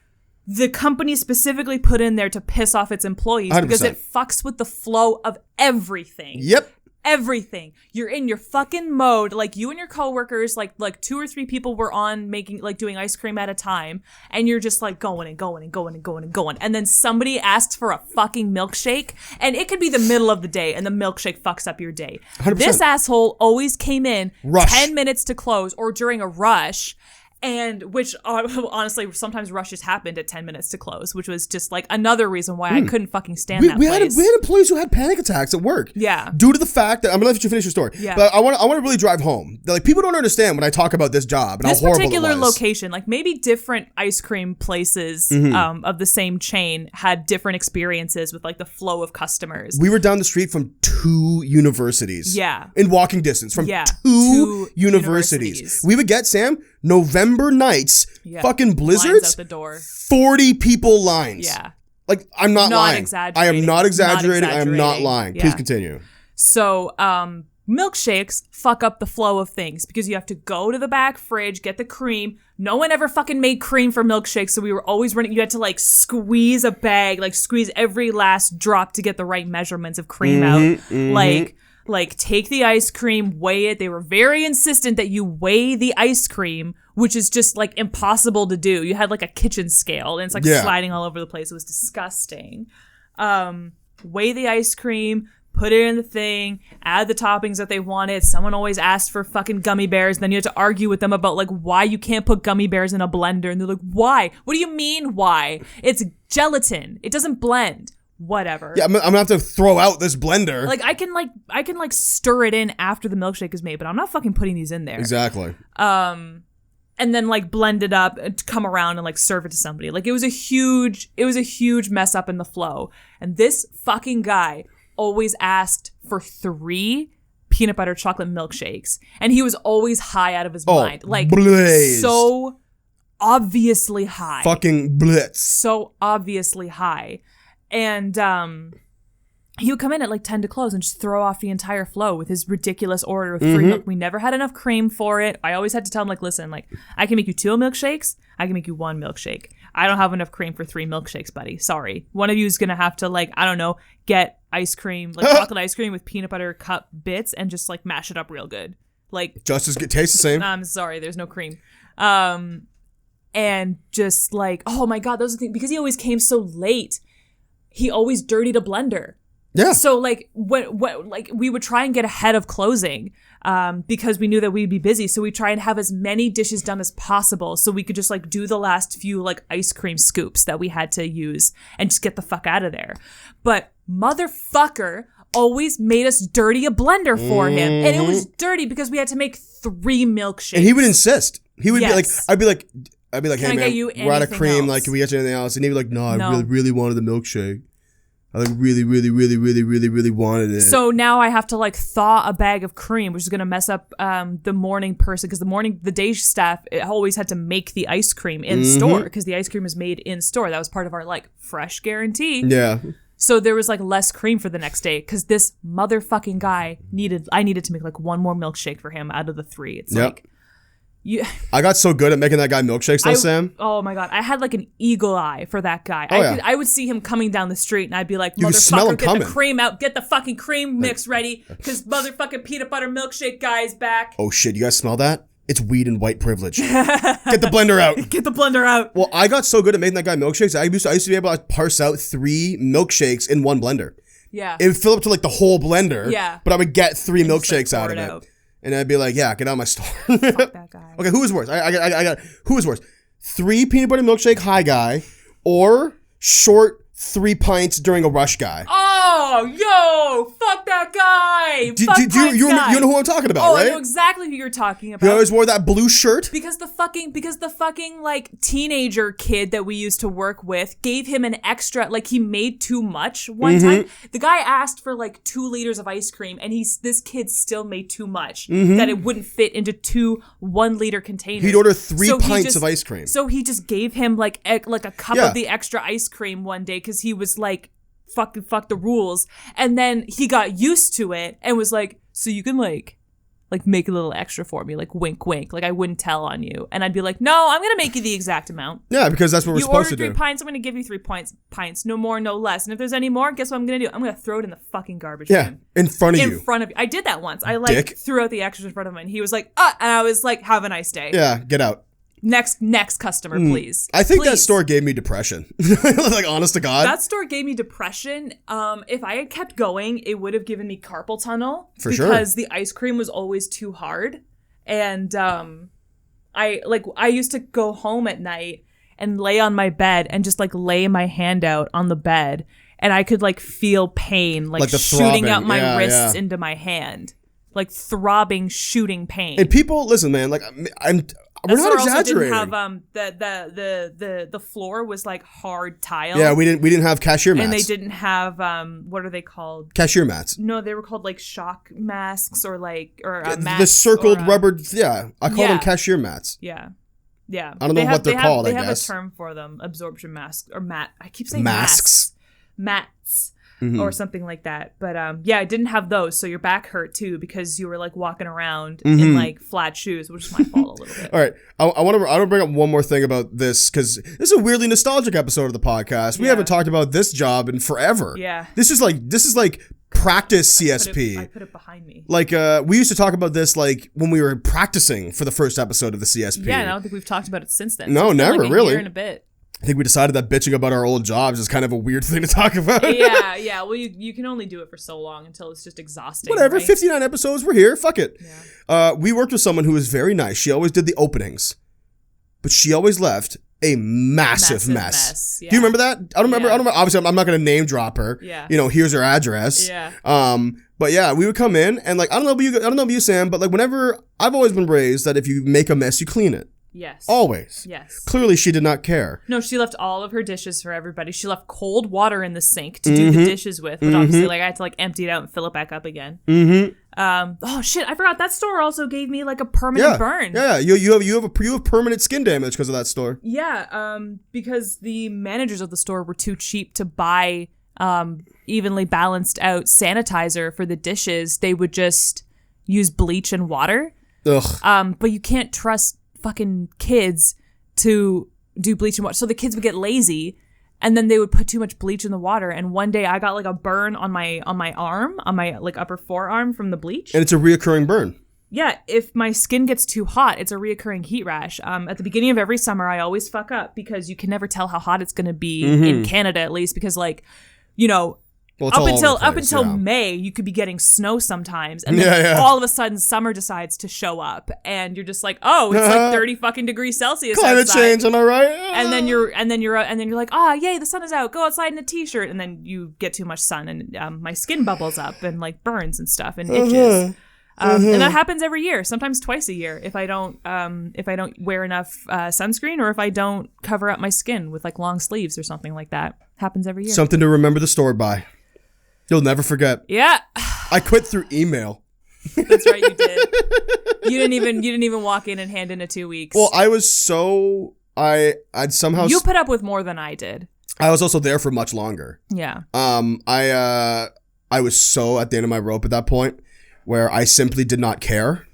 Speaker 2: the company specifically put in there to piss off its employees 100%. Because it fucks with the flow of everything.
Speaker 1: Yep.
Speaker 2: Everything. You're in your fucking mode. Like you and your coworkers, like 2 or 3 people were on doing ice cream at a time, and you're just like going and going and going and going and going. And then somebody asks for a fucking milkshake, and it could be the middle of the day, and the milkshake fucks up your day.
Speaker 1: 100%.
Speaker 2: This asshole always came in 10 minutes to close or during a rush. And which honestly, sometimes rushes happened at 10 minutes to close, which was just like another reason why I couldn't fucking stand that place.
Speaker 1: We had employees who had panic attacks at work.
Speaker 2: Yeah.
Speaker 1: Due to the fact that, I'm going to let you finish your story.
Speaker 2: Yeah.
Speaker 1: But I want to really drive home. Like, people don't understand when I talk about this job and how horrible it was.
Speaker 2: This particular location, like maybe different ice cream places of the same chain had different experiences with like the flow of customers.
Speaker 1: We were down the street from 2 universities.
Speaker 2: Yeah.
Speaker 1: In walking distance from 2 universities. We would get, Sam, November nights, fucking blizzards,
Speaker 2: out the door.
Speaker 1: 40 people lines.
Speaker 2: Yeah.
Speaker 1: Like, I'm not lying. I am not exaggerating. I am not lying.
Speaker 2: Yeah.
Speaker 1: Please continue.
Speaker 2: So, milkshakes fuck up the flow of things because you have to go to the back fridge, get the cream. No one ever fucking made cream for milkshakes, so we were always running. You had to like squeeze a bag, like squeeze every last drop to get the right measurements of cream out. Like, Like, take the ice cream, weigh it. They were very insistent that you weigh the ice cream, which is just, like, impossible to do. You had, like, a kitchen scale, and it's, like, sliding all over the place. It was disgusting. Weigh the ice cream, put it in the thing, add the toppings that they wanted. Someone always asked for fucking gummy bears. Then you had to argue with them about, like, why you can't put gummy bears in a blender. And they're like, why? What do you mean, why? It's gelatin. It doesn't blend. Whatever.
Speaker 1: Yeah, I'm gonna have to throw out this blender.
Speaker 2: Like, I can stir it in after the milkshake is made, but I'm not fucking putting these in there.
Speaker 1: Exactly.
Speaker 2: And then, like, blend it up and come around and, like, serve it to somebody. Like, it was a huge mess up in the flow. And this fucking guy always asked for 3 peanut butter chocolate milkshakes. And he was always high out of his mind. Like, blazed. So obviously high.
Speaker 1: Fucking blitz.
Speaker 2: So obviously high. And he would come in at like 10 to close and just throw off the entire flow with his ridiculous order of 3 milk. We never had enough cream for it. I always had to tell him, like, listen, like, I can make you 2 milkshakes. I can make you 1 milkshake. I don't have enough cream for 3 milkshakes, buddy. Sorry. One of you is going to have to, like, I don't know, get ice cream, like chocolate ice cream with peanut butter cup bits and just, like, mash it up real good. Like,
Speaker 1: just as good, tastes the same.
Speaker 2: I'm sorry, there's no cream. And just like, oh my God, that was the thing. Because he always came so late, he always dirtied a blender.
Speaker 1: Yeah.
Speaker 2: So like when like we would try and get ahead of closing because we knew that we'd be busy. So we try and have as many dishes done as possible so we could just like do the last few like ice cream scoops that we had to use and just get the fuck out of there. But motherfucker always made us dirty a blender for him. And it was dirty because we had to make 3 milkshakes.
Speaker 1: And he would insist. He would be like, I'd be like, hey man, we're out of cream.
Speaker 2: Else?
Speaker 1: Like, can we get you anything else? And he'd be like, no, I really wanted the milkshake. I like really wanted it.
Speaker 2: So now I have to like thaw a bag of cream, which is going to mess up the morning person because the day staff always had to make the ice cream in store because the ice cream is made in store. That was part of our like fresh guarantee.
Speaker 1: Yeah.
Speaker 2: So there was like less cream for the next day because this motherfucking guy I needed to make like 1 more milkshake for him out of the 3. It's like.
Speaker 1: I got so good at making that guy milkshakes though, Sam.
Speaker 2: Oh my God. I had like an eagle eye for that guy. I would see him coming down the street and I'd be like, motherfucker, get the cream out. Get the fucking cream mix ready because motherfucking peanut butter milkshake guy is back.
Speaker 1: Oh shit, you guys smell that? It's weed and white privilege. Get the blender out.
Speaker 2: Get the blender out.
Speaker 1: Well, I got so good at making that guy milkshakes. I used to be able to parse out 3 milkshakes in 1 blender.
Speaker 2: Yeah.
Speaker 1: It would fill up to like the whole blender.
Speaker 2: Yeah.
Speaker 1: But I would get 3 milkshakes out of it. And I'd be like, yeah, get out of my store.
Speaker 2: Fuck that guy.
Speaker 1: Okay, who is worse? I got who is worse? 3 peanut butter milkshake high guy or short 3 pints during a rush guy?
Speaker 2: Oh, yo, fuck that guy.
Speaker 1: You know who I'm talking about, right?
Speaker 2: I know exactly who you're talking about.
Speaker 1: He always wore that blue shirt?
Speaker 2: Because the fucking like teenager kid that we used to work with gave him an extra, like he made too much one time. The guy asked for like 2 liters of ice cream and this kid still made too much that it wouldn't fit into 2 1-liter containers.
Speaker 1: He'd order 3 pints of ice cream.
Speaker 2: So he just gave him like a cup of the extra ice cream one day because he was like, fuck the rules. And then he got used to it and was like, so you can like make a little extra for me, like wink wink, like I wouldn't tell on you. And I'd be like, no, I'm gonna make you the exact amount.
Speaker 1: Yeah, because that's what we're supposed to do.
Speaker 2: You ordered 3 pints, I'm gonna give you 3 pints, no more, no less. And if there's any more, guess what I'm gonna do? I'm gonna throw it in the fucking garbage bin.
Speaker 1: In front of you.
Speaker 2: In front of you. I did that once. I like threw out the extras in front of him and he was like, and I was like, have a nice day.
Speaker 1: Yeah, get out.
Speaker 2: Next customer, please.
Speaker 1: I think that store gave me depression. Like, honest to God.
Speaker 2: That store gave me depression. If I had kept going, it would have given me carpal tunnel.
Speaker 1: For sure.
Speaker 2: Because the ice cream was always too hard. And I used to go home at night and lay on my bed and just like lay my hand out on the bed. And I could like feel pain like shooting out my wrists into my hand. Like throbbing, shooting pain.
Speaker 1: And people, listen, man, like we're not exaggerating.
Speaker 2: Also didn't have the floor was like hard tile.
Speaker 1: Yeah, we didn't have cashier mats.
Speaker 2: And they didn't have what are they called?
Speaker 1: Cashier mats.
Speaker 2: No, they were called like shock masks or
Speaker 1: mats. The circled rubber. I call them cashier mats.
Speaker 2: Yeah.
Speaker 1: I don't know what they're called.
Speaker 2: They have a term for them: absorption masks or mat. I keep saying masks. Mats. Or something like that. But I didn't have those, so your back hurt too because you were like walking around in like flat shoes, which is my fault a little bit.
Speaker 1: All right, I want to bring up one more thing about this because this is a weirdly nostalgic episode of the podcast. We haven't talked about this job in forever.
Speaker 2: Yeah,
Speaker 1: this is like practice CSP.
Speaker 2: I put it behind me.
Speaker 1: Like, we used to talk about this, like, when we were practicing for the first episode of the CSP.
Speaker 2: Yeah, and I don't think we've talked about it since then.
Speaker 1: No,
Speaker 2: so
Speaker 1: never,
Speaker 2: like a
Speaker 1: really.
Speaker 2: Year and a bit.
Speaker 1: I think we decided that bitching about our old jobs is kind of a weird thing to talk about.
Speaker 2: Yeah. Well, you can only do it for so long until it's just exhausting.
Speaker 1: Whatever,
Speaker 2: right?
Speaker 1: 59 episodes, we're here. Fuck it.
Speaker 2: Yeah.
Speaker 1: We worked with someone who was very nice. She always did the openings, but she always left a massive mess. Yeah. Do you remember that? I don't remember. Obviously, I'm not going to name drop her.
Speaker 2: Yeah.
Speaker 1: Here's her address.
Speaker 2: Yeah.
Speaker 1: But yeah, we would come in and like, I don't know about you, Sam, but like whenever I've always been raised that if you make a mess, you clean it.
Speaker 2: Yes.
Speaker 1: Always.
Speaker 2: Yes.
Speaker 1: Clearly, she did not care.
Speaker 2: No, she left all of her dishes for everybody. She left cold water in the sink to do the dishes with, but obviously, like I had to like empty it out and fill it back up again. Oh shit! I forgot that store also gave me like a permanent burn.
Speaker 1: Yeah. You have permanent skin damage because of that store.
Speaker 2: Yeah. Because the managers of the store were too cheap to buy evenly balanced out sanitizer for the dishes. They would just use bleach and water.
Speaker 1: Ugh.
Speaker 2: But you can't trust fucking kids to do bleach and water. So the kids would get lazy and then they would put too much bleach in the water. And one day I got like a burn on my arm, on my like upper forearm from the bleach.
Speaker 1: And it's a reoccurring burn.
Speaker 2: Yeah, if my skin gets too hot, it's a reoccurring heat rash. At the beginning of every summer, I always fuck up because you can never tell how hot it's going to be in Canada, at least, because like, up until May, you could be getting snow sometimes, and then all of a sudden summer decides to show up, and you're just like, oh, it's like 30 fucking degrees Celsius
Speaker 1: climate
Speaker 2: outside.
Speaker 1: Change, am I right?
Speaker 2: And then you're like, oh yay, the sun is out, go outside in a t-shirt, and then you get too much sun, and my skin bubbles up and like burns and stuff and itches. And that happens every year, sometimes twice a year, if I don't wear enough sunscreen, or if I don't cover up my skin with like long sleeves or something like that. Happens every year.
Speaker 1: Something to remember the store by. You'll never forget.
Speaker 2: Yeah.
Speaker 1: I quit through email.
Speaker 2: That's right, you did. You didn't even walk in and hand in a 2 weeks.
Speaker 1: Well, I was so I'd somehow
Speaker 2: you put up with more than I did.
Speaker 1: I was also there for much longer.
Speaker 2: Yeah.
Speaker 1: I was so at the end of my rope at that point where I simply did not care.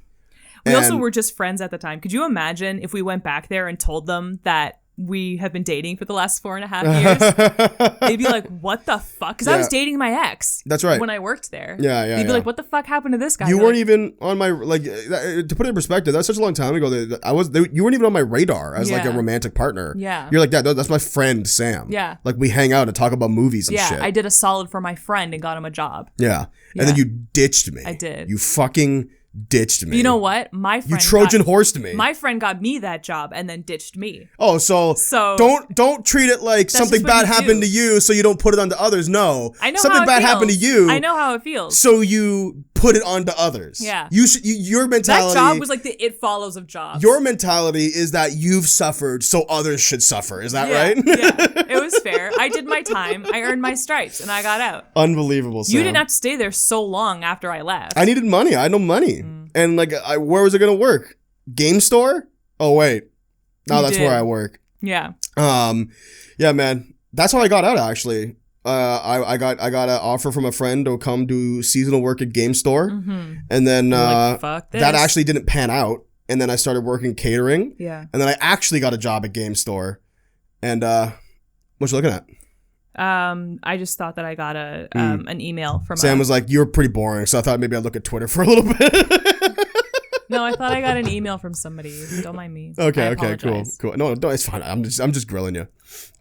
Speaker 2: We also were just friends at the time. Could you imagine if we went back there and told them that we have been dating for the last 4.5 years? They'd be like, what the fuck? Because I was dating my ex.
Speaker 1: That's right.
Speaker 2: When I worked there.
Speaker 1: Yeah.
Speaker 2: They'd be like, what the fuck happened to this guy?
Speaker 1: You weren't even on my, like, to put it in perspective, that's such a long time ago that you weren't even on my radar as like a romantic partner.
Speaker 2: Yeah.
Speaker 1: You're like, that's my friend Sam.
Speaker 2: Yeah.
Speaker 1: Like we hang out and talk about movies and shit.
Speaker 2: Yeah, I did a solid for my friend and got him a job.
Speaker 1: Yeah. And then you ditched me.
Speaker 2: I did.
Speaker 1: You fucking ditched me.
Speaker 2: You know what? My friend
Speaker 1: Trojan horsed me.
Speaker 2: My friend got me that job and then ditched me.
Speaker 1: Oh, so don't treat it like something bad happened to you so you don't put it onto others. No.
Speaker 2: I know
Speaker 1: something bad happened to you.
Speaker 2: I know how it feels.
Speaker 1: So you put it onto others.
Speaker 2: Yeah.
Speaker 1: Your mentality.
Speaker 2: That job was like the it follows of jobs.
Speaker 1: Your mentality is that you've suffered so others should suffer. Is that right?
Speaker 2: Yeah. It was fair. I did my time. I earned my stripes and I got out.
Speaker 1: Unbelievable, Sam.
Speaker 2: You didn't have to stay there so long after I left.
Speaker 1: I needed money. I had no money. And like, where was it going to work? Game store? Oh, wait. No, that's where I work.
Speaker 2: Yeah.
Speaker 1: Yeah, man. That's how I got out, actually. I got an offer from a friend to come do seasonal work at Game Store. And then
Speaker 2: fuck this.
Speaker 1: that actually didn't pan out. And then I started working catering.
Speaker 2: Yeah.
Speaker 1: And then I actually got a job at Game Store. And what you looking at?
Speaker 2: I just thought that I got an email from
Speaker 1: Sam was like, you're pretty boring, so I thought maybe I'd look at Twitter for a little bit.
Speaker 2: No, I thought I got an email from somebody. Don't mind me.
Speaker 1: Okay, cool. No, it's fine. I'm just grilling you.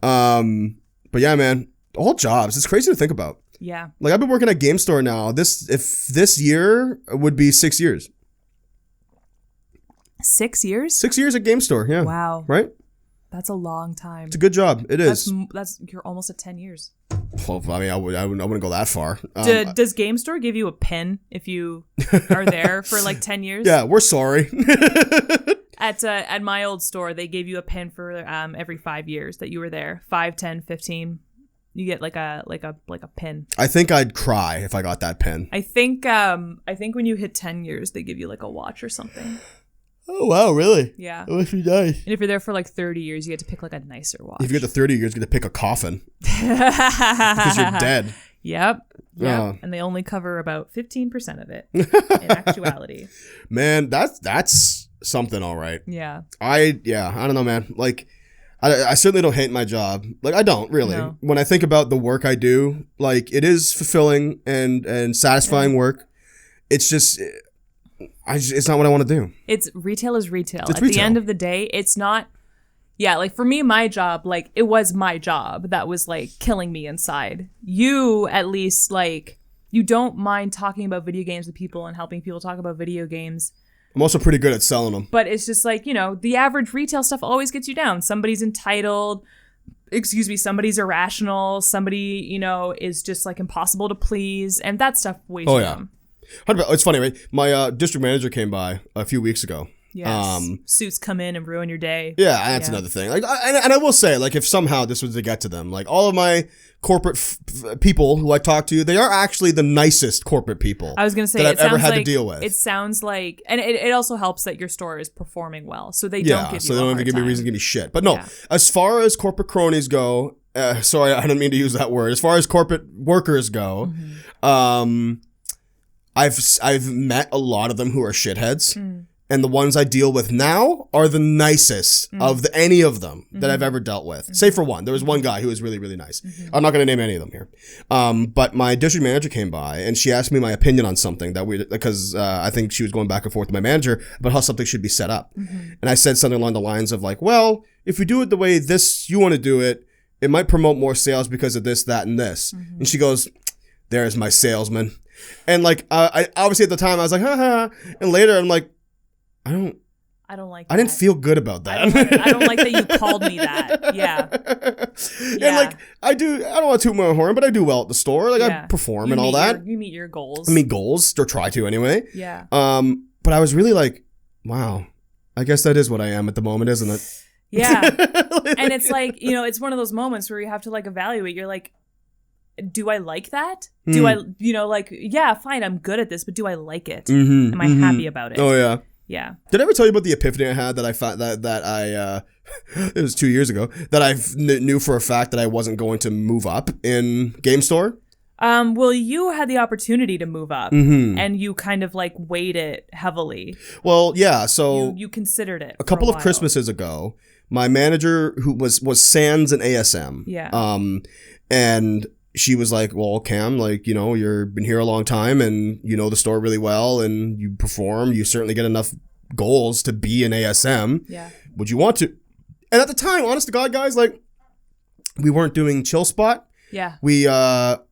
Speaker 1: But yeah, man, all jobs. It's crazy to think about.
Speaker 2: Yeah.
Speaker 1: Like I've been working at Game Store now. This year would be 6 years.
Speaker 2: 6 years?
Speaker 1: 6 years at Game Store. Yeah.
Speaker 2: Wow.
Speaker 1: Right.
Speaker 2: That's a long time.
Speaker 1: It's a good job. It is.
Speaker 2: That's you're almost at 10 years.
Speaker 1: Well, I mean, I wouldn't go that far.
Speaker 2: Does Game Store give you a pin if you are there for like 10 years?
Speaker 1: Yeah, we're sorry.
Speaker 2: At my old store, they gave you a pin for every 5 years that you were there. 5, 10, 15. You get like a pin.
Speaker 1: I think I'd cry if I got that pin.
Speaker 2: I think when you hit 10 years, they give you like a watch or something.
Speaker 1: Oh, wow, really?
Speaker 2: Yeah.
Speaker 1: That must be nice.
Speaker 2: And if you're there for like 30 years, you get to pick like a nicer watch.
Speaker 1: If you get to 30 years, you get to pick a coffin. Because you're dead.
Speaker 2: Yep. And they only cover about 15% of it in actuality.
Speaker 1: Man, that's something, all right.
Speaker 2: Yeah.
Speaker 1: I don't know, man. Like, I certainly don't hate my job. Like, I don't really. No. When I think about the work I do, like, it is fulfilling and satisfying work. It's just, it's not what I want to do.
Speaker 2: Retail is retail. At the end of the day, it's not. Yeah, like for me, my job, like it was my job that was like killing me inside. You, at least, like, you don't mind talking about video games with people and helping people talk about video games.
Speaker 1: I'm also pretty good at selling them.
Speaker 2: But it's just like, the average retail stuff always gets you down. Somebody's entitled. Somebody's irrational. Somebody, is just like impossible to please. And that stuff weighs you down.
Speaker 1: It's funny, right? My district manager came by a few weeks ago.
Speaker 2: Yes. Suits come in and ruin your day.
Speaker 1: Yeah, that's another thing. Like, and I will say, like, if somehow this was to get to them, like, all of my corporate people who I talk to, they are actually the nicest corporate people.
Speaker 2: I was going to say,
Speaker 1: that I've ever had to deal with.
Speaker 2: It sounds like, and it also helps that your store is performing well, so they don't give you
Speaker 1: so they don't even give me a reason to give me shit. But no, as far as corporate cronies go, sorry, I didn't mean to use that word. As far as corporate workers go, I've met a lot of them who are shitheads. And the ones I deal with now are the nicest of any of them that I've ever dealt with. Save for one. There was one guy who was really, really nice. I'm not going to name any of them here. But my district manager came by and she asked me my opinion on something because I think she was going back and forth with my manager about how something should be set up. And I said something along the lines of like, well, if we do it the way you want to do it, it might promote more sales because of this, that, and this. And she goes, there's my salesman. And like, I obviously at the time I was like, ha. And later I'm like, I don't like that. I didn't feel good about that.
Speaker 2: I don't like that you called me that. Yeah.
Speaker 1: And like, I don't want to toot my own horn, but I do well at the store. Like, I perform and all that.
Speaker 2: You meet your goals.
Speaker 1: I meet goals, or try to anyway.
Speaker 2: Yeah.
Speaker 1: But I was really like, wow, I guess that is what I am at the moment, isn't it?
Speaker 2: Yeah. And it's like, it's one of those moments where you have to like evaluate. You're like, do I like that? Do I, like, yeah, fine, I'm good at this, but do I like it? Am I happy about it?
Speaker 1: Oh, yeah.
Speaker 2: Yeah.
Speaker 1: Did I ever tell you about the epiphany I had that I found that I it was 2 years ago that I knew for a fact that I wasn't going to move up in Game Store?
Speaker 2: Well, you had the opportunity to move up and you kind of like weighed it heavily.
Speaker 1: Well, yeah. So
Speaker 2: you considered it
Speaker 1: a couple of Christmases ago. My manager, who was Sans and ASM.
Speaker 2: Yeah.
Speaker 1: And she was like, well, Cam, like, you've been here a long time and you know the store really well and you perform. You certainly get enough goals to be an ASM.
Speaker 2: Yeah.
Speaker 1: Would you want to? And at the time, honest to God, guys, like, we weren't doing Chill Spot.
Speaker 2: Yeah.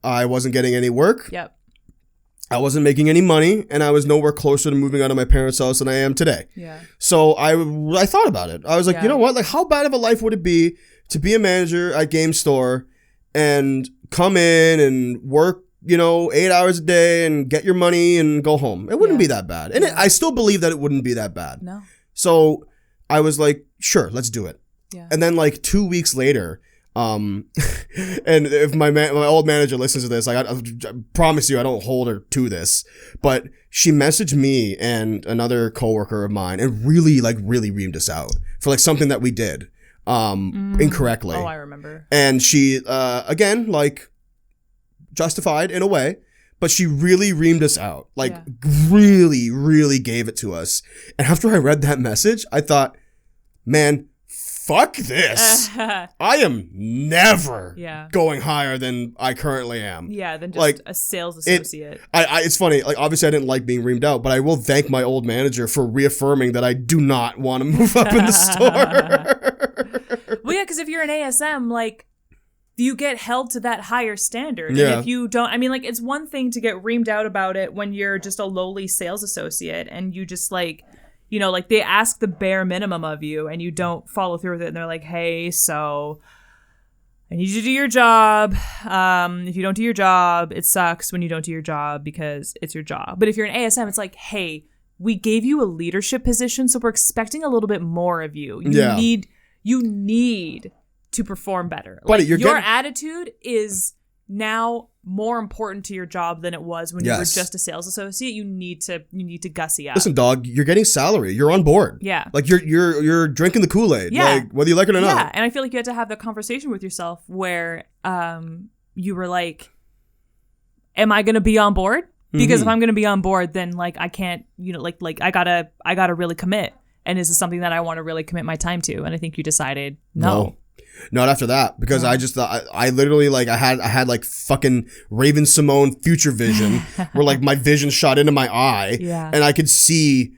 Speaker 1: I wasn't getting any work.
Speaker 2: Yep.
Speaker 1: I wasn't making any money and I was nowhere closer to moving out of my parents' house than I am today.
Speaker 2: Yeah.
Speaker 1: So I thought about it. I was like, you know what? Like, how bad of a life would it be to be a manager at Game Store and come in and work, 8 hours a day and get your money and go home? It wouldn't be that bad. And I still believe that it wouldn't be that bad.
Speaker 2: No.
Speaker 1: So I was like, sure, let's do it.
Speaker 2: Yeah.
Speaker 1: And then like 2 weeks later, and if my old manager listens to this, like, I promise you I don't hold her to this, but she messaged me and another coworker of mine and really reamed us out for like something that we did incorrectly.
Speaker 2: Oh, I remember.
Speaker 1: And she again, like, justified in a way, but she really reamed us out. Like, really gave it to us. And after I read that message, I thought, man, fuck this. I am never going higher than I currently am.
Speaker 2: Yeah, than just like a sales associate.
Speaker 1: It's funny. Like, obviously I didn't like being reamed out, but I will thank my old manager for reaffirming that I do not want to move up in the store.
Speaker 2: Well, yeah, because if you're an ASM, like, you get held to that higher standard. Yeah. And if you don't, I mean, like, it's one thing to get reamed out about it when you're just a lowly sales associate and you just like, like they ask the bare minimum of you and you don't follow through with it. And they're like, hey, so I need you to do your job. If you don't do your job, it sucks when you don't do your job because it's your job. But if you're an ASM, it's like, hey, we gave you a leadership position, so we're expecting a little bit more of you. You need to perform better.
Speaker 1: Buddy,
Speaker 2: like, your attitude is now more important to your job than it was when you were just a sales associate. You need to gussy up.
Speaker 1: Listen, dog, you're geting salary. You're on board.
Speaker 2: Yeah.
Speaker 1: Like, you're drinking the Kool-Aid. Yeah. Like, whether you like it or not.
Speaker 2: Yeah. And I feel like you had to have the conversation with yourself where you were like, am I going to be on board? Because if I'm going to be on board, then like I can't, like I gotta really commit. And is this something that I want to really commit my time to? And I think you decided no.
Speaker 1: Not after that, because I just thought I literally like I had like fucking Raven Simone future vision where like my vision shot into my eye and I could see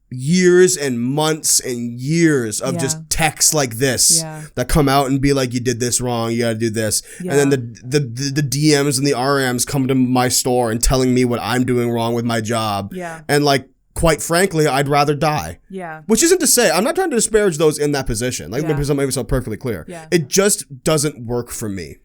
Speaker 1: years and months and years of just texts like this that come out and be like, you did this wrong, you gotta do this. And then the DMs and the RMs come to my store and telling me what I'm doing wrong with my job. And like, quite frankly, I'd rather die. Which isn't to say, I'm not trying to disparage those in that position. Like, let me make myself perfectly clear. It just doesn't work for me.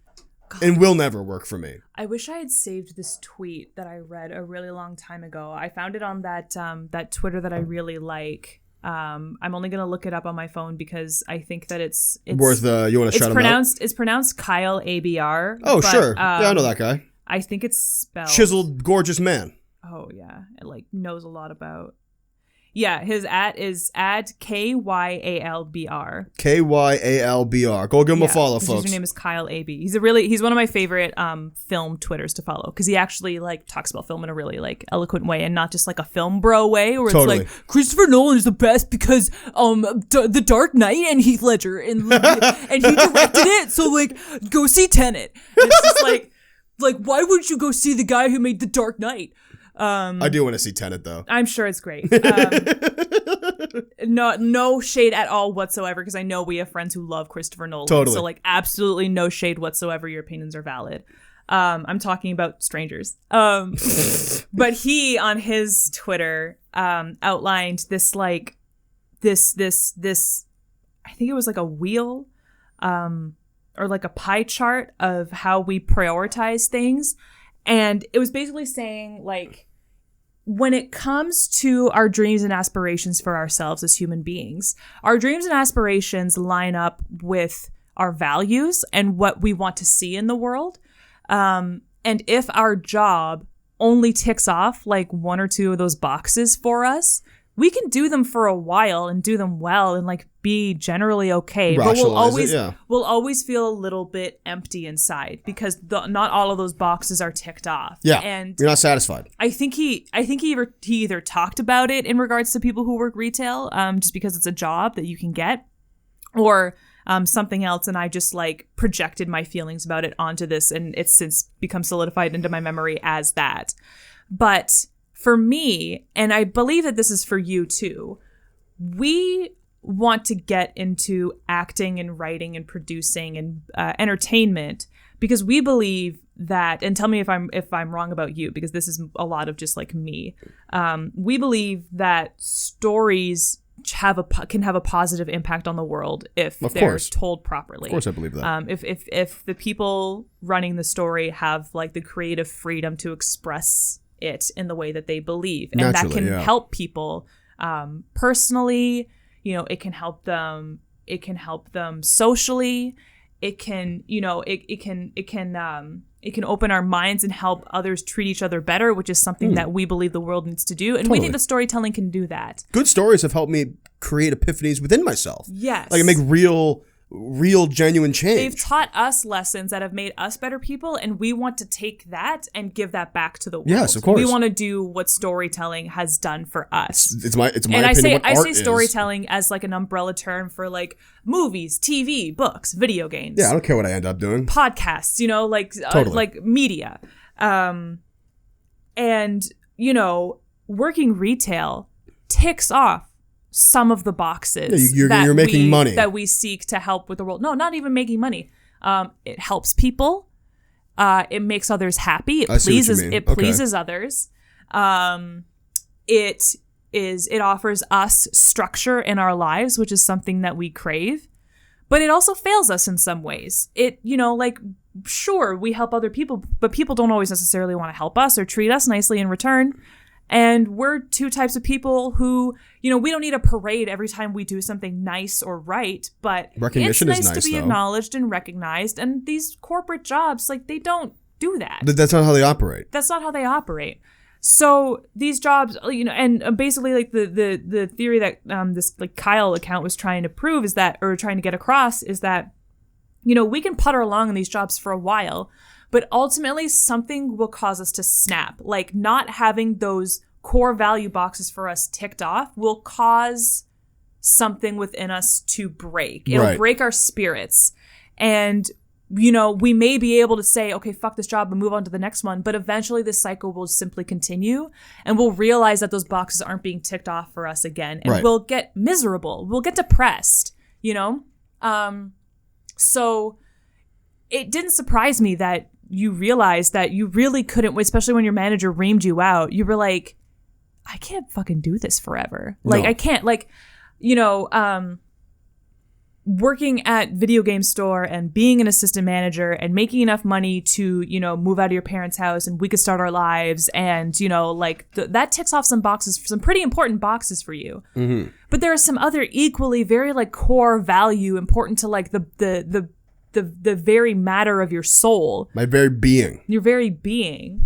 Speaker 1: God. And will never work for me.
Speaker 2: I wish I had saved this tweet that I read a really long time ago. I found it on that Twitter that I really like. I'm only gonna look it up on my phone because I think that it's
Speaker 1: worth you want to shout him out?
Speaker 2: It's pronounced Kyle ABR.
Speaker 1: Oh, sure. Yeah, I know that guy.
Speaker 2: I think it's spelled
Speaker 1: chiseled, gorgeous man.
Speaker 2: Oh, yeah. It, like, knows a lot about... Yeah, his is KYALBR.
Speaker 1: KYALBR. Go give him a follow,
Speaker 2: his
Speaker 1: folks.
Speaker 2: His name is Kyle AB. He's one of my favorite film Twitters to follow because he actually, like, talks about film in a really, like, eloquent way and not just, like, a film bro way where it's like, Christopher Nolan is the best because The Dark Knight and Heath Ledger and he directed it, so, like, go see Tenet. And it's just like, why would you go see the guy who made The Dark Knight?
Speaker 1: I do want to see Tenet, though.
Speaker 2: I'm sure it's great. No shade at all whatsoever, because I know we have friends who love Christopher Nolan.
Speaker 1: Totally.
Speaker 2: So, like, absolutely no shade whatsoever. Your opinions are valid. I'm talking about strangers. But he, on his Twitter, outlined this, like, this, I think it was like a wheel, or like a pie chart of how we prioritize things. And it was basically saying, like, when it comes to our dreams and aspirations for ourselves as human beings, our dreams and aspirations line up with our values and what we want to see in the world. And if our job only ticks off like one or two of those boxes for us, we can do them for a while and do them well and like be generally okay. But we'll always feel a little bit empty inside because not all of those boxes are ticked off.
Speaker 1: Yeah,
Speaker 2: and
Speaker 1: you're not satisfied.
Speaker 2: I think he either talked about it in regards to people who work retail, just because it's a job that you can get, or something else, and I just like projected my feelings about it onto this, and it's since become solidified into my memory as that. But for me, and I believe that this is for you too, we want to get into acting and writing and producing and entertainment because we believe that, and tell me if I'm wrong about you, because this is a lot of just like me. We believe that stories can have a positive impact on the world if they're told properly.
Speaker 1: Of course, I believe that.
Speaker 2: If the people running the story have like the creative freedom to express it in the way that they believe, and naturally, that can help people personally. You know, it can help them. It can help them socially. It can, it can open our minds and help others treat each other better, which is something that we believe the world needs to do. And we think the storytelling can do that.
Speaker 1: Good stories have helped me create epiphanies within myself.
Speaker 2: Yes.
Speaker 1: Like make real genuine change.
Speaker 2: They've taught us lessons that have made us better people, and we want to take that and give that back to the world.
Speaker 1: Yes, of course.
Speaker 2: We want to do what storytelling has done for us.
Speaker 1: It's my
Speaker 2: and
Speaker 1: opinion.
Speaker 2: I say storytelling as like an umbrella term for like movies, TV, books, video games.
Speaker 1: Yeah, I don't care what I end up doing.
Speaker 2: Podcasts, like media. And working retail ticks off some of the boxes
Speaker 1: you're making money
Speaker 2: that we seek to help with the world. No, not even making money. It helps people. It makes others happy. It pleases others. It offers us structure in our lives, which is something that we crave. But it also fails us in some ways. Sure, we help other people, but people don't always necessarily want to help us or treat us nicely in return. And we're two types of people who, we don't need a parade every time we do something nice or right, but
Speaker 1: recognition
Speaker 2: it's nice
Speaker 1: is nice
Speaker 2: to be
Speaker 1: though.
Speaker 2: Acknowledged and recognized. And these corporate jobs, they don't do that.
Speaker 1: That's not how they operate.
Speaker 2: That's not how they operate. So these jobs, and basically the theory that this Kyle account was trying to prove is that, or trying to get across is that, we can putter along in these jobs for a while, but ultimately something will cause us to snap. Like not having those core value boxes for us ticked off will cause something within us to break. It'll break our spirits. And, you know, we may be able to say, okay, fuck this job and move on to the next one. But eventually this cycle will simply continue. And we'll realize that those boxes aren't being ticked off for us again. And we'll get miserable. We'll get depressed, you know? So it didn't surprise me that you realized that you really couldn't, especially when your manager reamed you out. You were like, I can't fucking do this forever. Like, I can't, like, you know, working at video game store and being an assistant manager and making enough money to, you know, move out of your parents' house and we could start our lives. And, you know, like that ticks off some boxes, some pretty important boxes for you. Mm-hmm. But there are some other equally very like core value important to like the very matter of your soul.
Speaker 1: My very being.
Speaker 2: Your very being.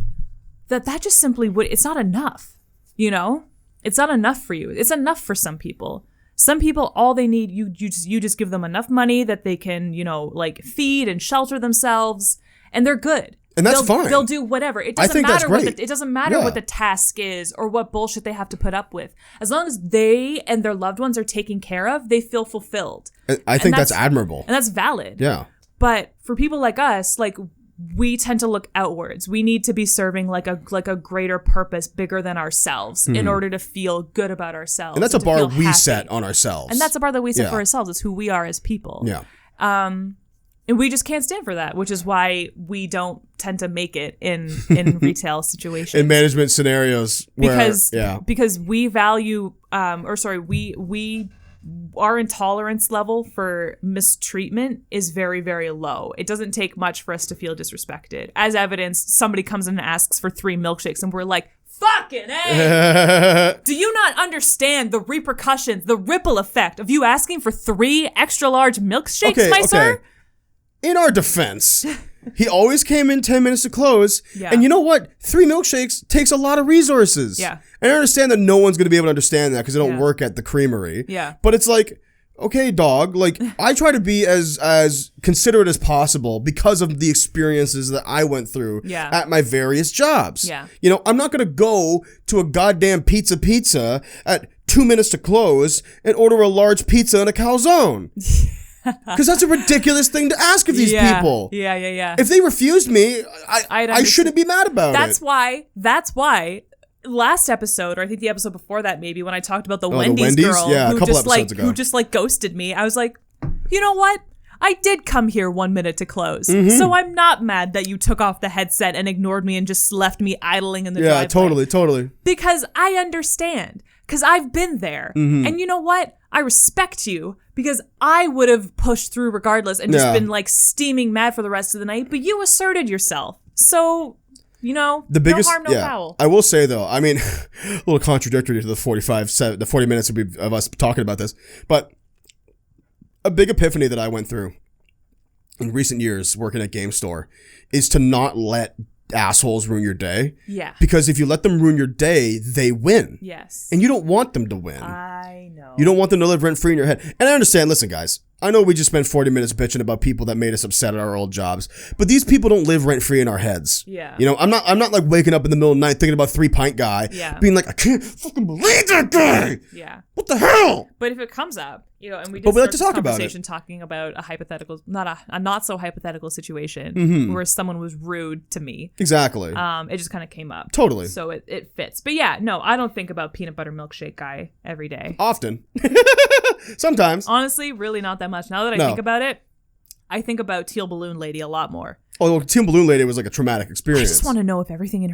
Speaker 2: That just simply it's not enough, you know? It's not enough for you. It's enough for some people. Some people, all they need, you just give them enough money that they can, you know, like feed and shelter themselves, and they're good.
Speaker 1: And that's fine.
Speaker 2: They'll do whatever. It doesn't matter it doesn't matter what the task is or what bullshit they have to put up with. As long as they and their loved ones are taken care of, they feel fulfilled.
Speaker 1: I think that's admirable.
Speaker 2: And that's valid.
Speaker 1: Yeah.
Speaker 2: But for people like us, like, we tend to look outwards. We need to be serving like a greater purpose bigger than ourselves in order to feel good about ourselves.
Speaker 1: And that's a bar we set on ourselves.
Speaker 2: And that's a bar that we set for ourselves. It's who we are as people.
Speaker 1: Yeah.
Speaker 2: And we just can't stand for that, which is why we don't tend to make it in retail situations.
Speaker 1: In management scenarios.
Speaker 2: Because we value, our intolerance level for mistreatment is very, very low. It doesn't take much for us to feel disrespected. As evidenced, somebody comes in and asks for 3 milkshakes and we're like, fucking A! Do you not understand the repercussions, the ripple effect of you asking for 3 extra large milkshakes, sir?
Speaker 1: In our defense, he always came in 10 minutes to close. Yeah. And you know what? 3 milkshakes takes a lot of resources.
Speaker 2: Yeah.
Speaker 1: And I understand that no one's going to be able to understand that because they don't work at the creamery.
Speaker 2: Yeah.
Speaker 1: But it's like, okay, dog, like I try to be as considerate as possible because of the experiences that I went through at my various jobs.
Speaker 2: Yeah.
Speaker 1: You know, I'm not going to go to a goddamn pizza at 2 minutes to close and order a large pizza and a calzone. Because that's a ridiculous thing to ask of these people.
Speaker 2: Yeah.
Speaker 1: If they refused me, I shouldn't be mad about it.
Speaker 2: That's why last episode, or I think the episode before that maybe, when I talked about the Wendy's girl who just ghosted me, I was like, you know what? I did come here 1 minute to close. Mm-hmm. So I'm not mad that you took off the headset and ignored me and just left me idling in the driveway.
Speaker 1: Yeah, totally.
Speaker 2: Because I understand. Because I've been there. Mm-hmm. And you know what? I respect you because I would have pushed through regardless and just been like steaming mad for the rest of the night. But you asserted yourself. So, you know, no harm, no foul.
Speaker 1: I will say though, I mean, a little contradictory to the 40 minutes of us talking about this, but a big epiphany that I went through in recent years working at Game Store is to not let assholes ruin your day.
Speaker 2: Yeah.
Speaker 1: Because if you let them ruin your day, they win.
Speaker 2: Yes.
Speaker 1: And you don't want them to win.
Speaker 2: I know.
Speaker 1: You don't want them to live rent free in your head. And I understand, listen guys, I know we just spent 40 minutes bitching about people that made us upset at our old jobs, but these people don't live rent free in our heads.
Speaker 2: Yeah.
Speaker 1: You know, I'm not like waking up in the middle of the night thinking about 3 Pint Guy, being like, I can't fucking believe that guy.
Speaker 2: Yeah.
Speaker 1: What the hell?
Speaker 2: But if it comes up, you know, and we did start this conversation talking about a hypothetical, not so hypothetical situation where someone was rude to me.
Speaker 1: Exactly.
Speaker 2: It just kind of came up.
Speaker 1: Totally.
Speaker 2: So it fits. But yeah, no, I don't think about peanut butter milkshake guy every day.
Speaker 1: Often. Sometimes.
Speaker 2: Honestly, really not that much. Now that I think about it, I think about Teal Balloon Lady a lot more.
Speaker 1: Oh, well, Teal Balloon Lady was like a traumatic experience.
Speaker 2: I just want to know if everything in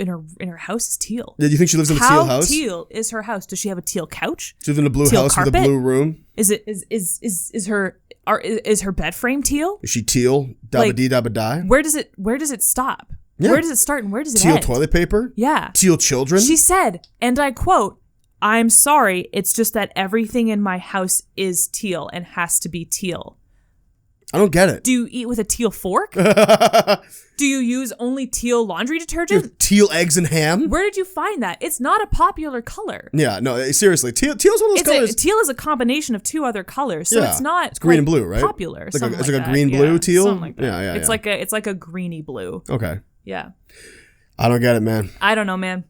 Speaker 2: her house is teal.
Speaker 1: Yeah, do you think she lives in a teal house?
Speaker 2: How teal is her house? Does she have a teal couch?
Speaker 1: She lives in a blue house carpet? With a blue room.
Speaker 2: Is her bed frame teal?
Speaker 1: Is she teal? Dabba dee dabba die.
Speaker 2: Where does it stop? Yeah. Where does it start and where does it end?
Speaker 1: Teal toilet paper?
Speaker 2: Yeah.
Speaker 1: Teal children?
Speaker 2: She said, and I quote, "I'm sorry, it's just that everything in my house is teal and has to be teal."
Speaker 1: I don't get it.
Speaker 2: Do you eat with a teal fork? Do you use only teal laundry detergent?
Speaker 1: Teal eggs and ham?
Speaker 2: Where did you find that? It's not a popular color.
Speaker 1: Yeah, no, seriously. Teal's one of those colors.
Speaker 2: Teal is a combination of 2 other colors, so it's not. It's
Speaker 1: green and blue, right?
Speaker 2: Popular.
Speaker 1: It's like a green blue teal.
Speaker 2: Something like that. It's like a greeny blue.
Speaker 1: Okay.
Speaker 2: Yeah.
Speaker 1: I don't get it, man.
Speaker 2: I don't know, man.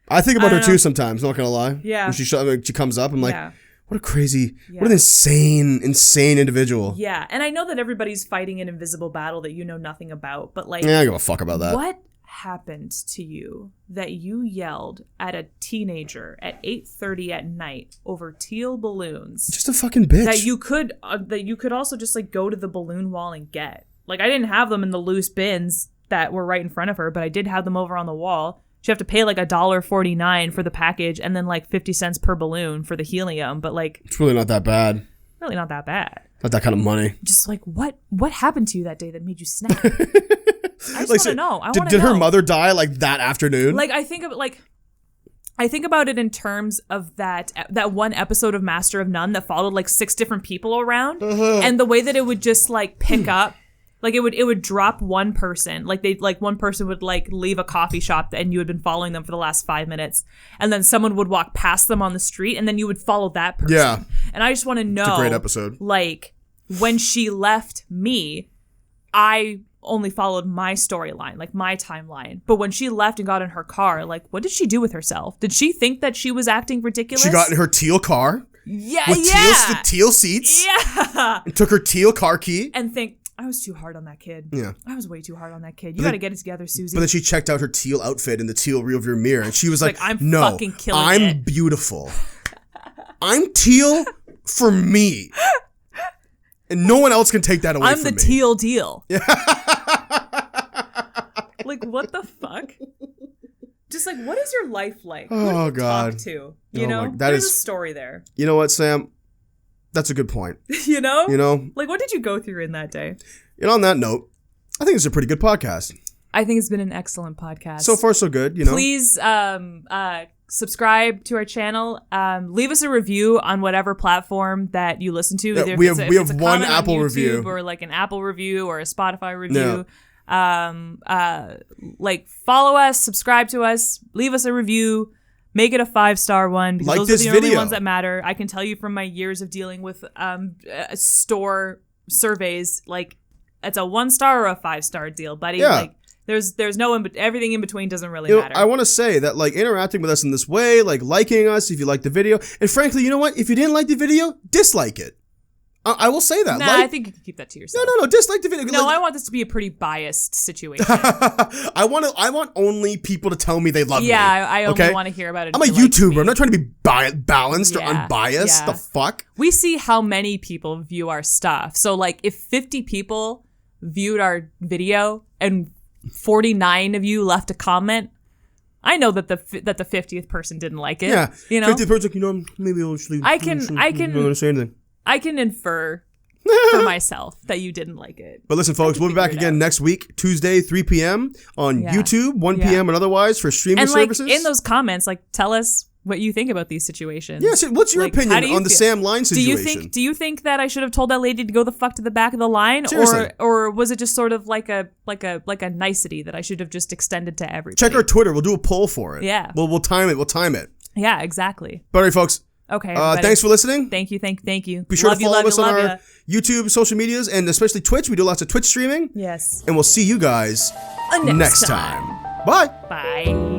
Speaker 1: I think about her too sometimes. Not gonna lie.
Speaker 2: Yeah.
Speaker 1: When she comes up, I'm like, What a crazy, what an insane individual.
Speaker 2: Yeah, and I know that everybody's fighting an invisible battle that you know nothing about, but like...
Speaker 1: Yeah, I don't give a fuck about that.
Speaker 2: What happened to you that you yelled at a teenager at 8:30 at night over teal balloons?
Speaker 1: Just a fucking bitch.
Speaker 2: That you could also just like go to the balloon wall and get. Like I didn't have them in the loose bins that were right in front of her, but I did have them over on the wall. She'd have to pay like $1.49 for the package and then like 50 cents per balloon for the helium. But like,
Speaker 1: it's really not that bad.
Speaker 2: Really not that bad.
Speaker 1: Not that kind of money.
Speaker 2: Just like what happened to you that day that made you snap? I just want to know.
Speaker 1: Did her mother die like that afternoon?
Speaker 2: Like I think about it in terms of that one episode of Master of None that followed like 6 different people around, and the way that it would just like pick up, like it would drop one person, like one person would like leave a coffee shop and you had been following them for the last 5 minutes, and then someone would walk past them on the street, and then you would follow that person.
Speaker 1: Yeah.
Speaker 2: And I just want to know,
Speaker 1: it's a great episode.
Speaker 2: Like when she left me, I only followed my storyline, like my timeline. But when she left and got in her car, like, what did she do with herself? Did she think that she was acting ridiculous?
Speaker 1: She got in her teal car.
Speaker 2: Yeah,
Speaker 1: with teal seats.
Speaker 2: Yeah.
Speaker 1: And took her teal car key.
Speaker 2: And think, I was too hard on that kid.
Speaker 1: Yeah.
Speaker 2: I was way too hard on that kid. You got to get it together, Susie.
Speaker 1: But then she checked out her teal outfit in the teal rearview mirror, and she was like,
Speaker 2: I'm
Speaker 1: no,
Speaker 2: fucking killing it.
Speaker 1: I'm beautiful. I'm teal for me. And no one else can take that away from me.
Speaker 2: I'm the teal deal. Yeah. Like, what the fuck? Just like, what is your life like? Who do you talk to? You know? There's a story there.
Speaker 1: You know what, Sam? That's a good point.
Speaker 2: You know?
Speaker 1: You know?
Speaker 2: Like, what did you go through in that day?
Speaker 1: You know, on that note, I think it's a pretty good podcast.
Speaker 2: I think it's been an excellent podcast.
Speaker 1: So far, so good, you know?
Speaker 2: Please subscribe to our channel. Leave us a review on whatever platform that you listen to.
Speaker 1: Yeah, we have one Apple review.
Speaker 2: Or like an Apple review or a Spotify review. Yeah. Like, follow us, subscribe to us, leave us a review. Make it a 5-star one, because those are the only ones that matter. I can tell you from my years of dealing with store surveys, like, it's a 1-star or a 5-star deal, buddy. Yeah. Like, there's no everything in between doesn't really matter.
Speaker 1: I want to say that, like, interacting with us in this way, like liking us if you like the video, and frankly, you know what? If you didn't like the video, dislike it. I will say that.
Speaker 2: Nah, I think you can keep that to yourself.
Speaker 1: No. Dislike the video.
Speaker 2: No, I want this to be a pretty biased situation.
Speaker 1: I want only people to tell me they love me.
Speaker 2: Yeah, I only want to hear about it.
Speaker 1: I'm a YouTuber. I'm not trying to be balanced or unbiased. Yeah. The fuck?
Speaker 2: We see how many people view our stuff. So, like, if 50 people viewed our video and 49 of you left a comment, I know that the 50th person didn't like it. Yeah, you know,
Speaker 1: 50th person, you know, maybe I'll just leave.
Speaker 2: I can.
Speaker 1: I'm not gonna say anything.
Speaker 2: I can infer for myself that you didn't like it.
Speaker 1: But listen, folks, we'll be back again next week, Tuesday, 3 p.m. on YouTube, 1 p.m. and otherwise for streaming services.
Speaker 2: And, like, in those comments, like, tell us what you think about these situations.
Speaker 1: Yeah, so what's your opinion on the Sam line situation?
Speaker 2: Do you think that I should have told that lady to go the fuck to the back of the line? Seriously. Or was it just sort of like a nicety that I should have just extended to everybody?
Speaker 1: Check our Twitter. We'll do a poll for it.
Speaker 2: Yeah.
Speaker 1: We'll time it.
Speaker 2: Yeah, exactly.
Speaker 1: But all right, folks.
Speaker 2: Okay.
Speaker 1: Thanks for listening.
Speaker 2: Thank you.
Speaker 1: Be sure to follow us on our YouTube, social medias, and especially Twitch. We do lots of Twitch streaming.
Speaker 2: Yes.
Speaker 1: And we'll see you guys next time. Bye.
Speaker 2: Bye.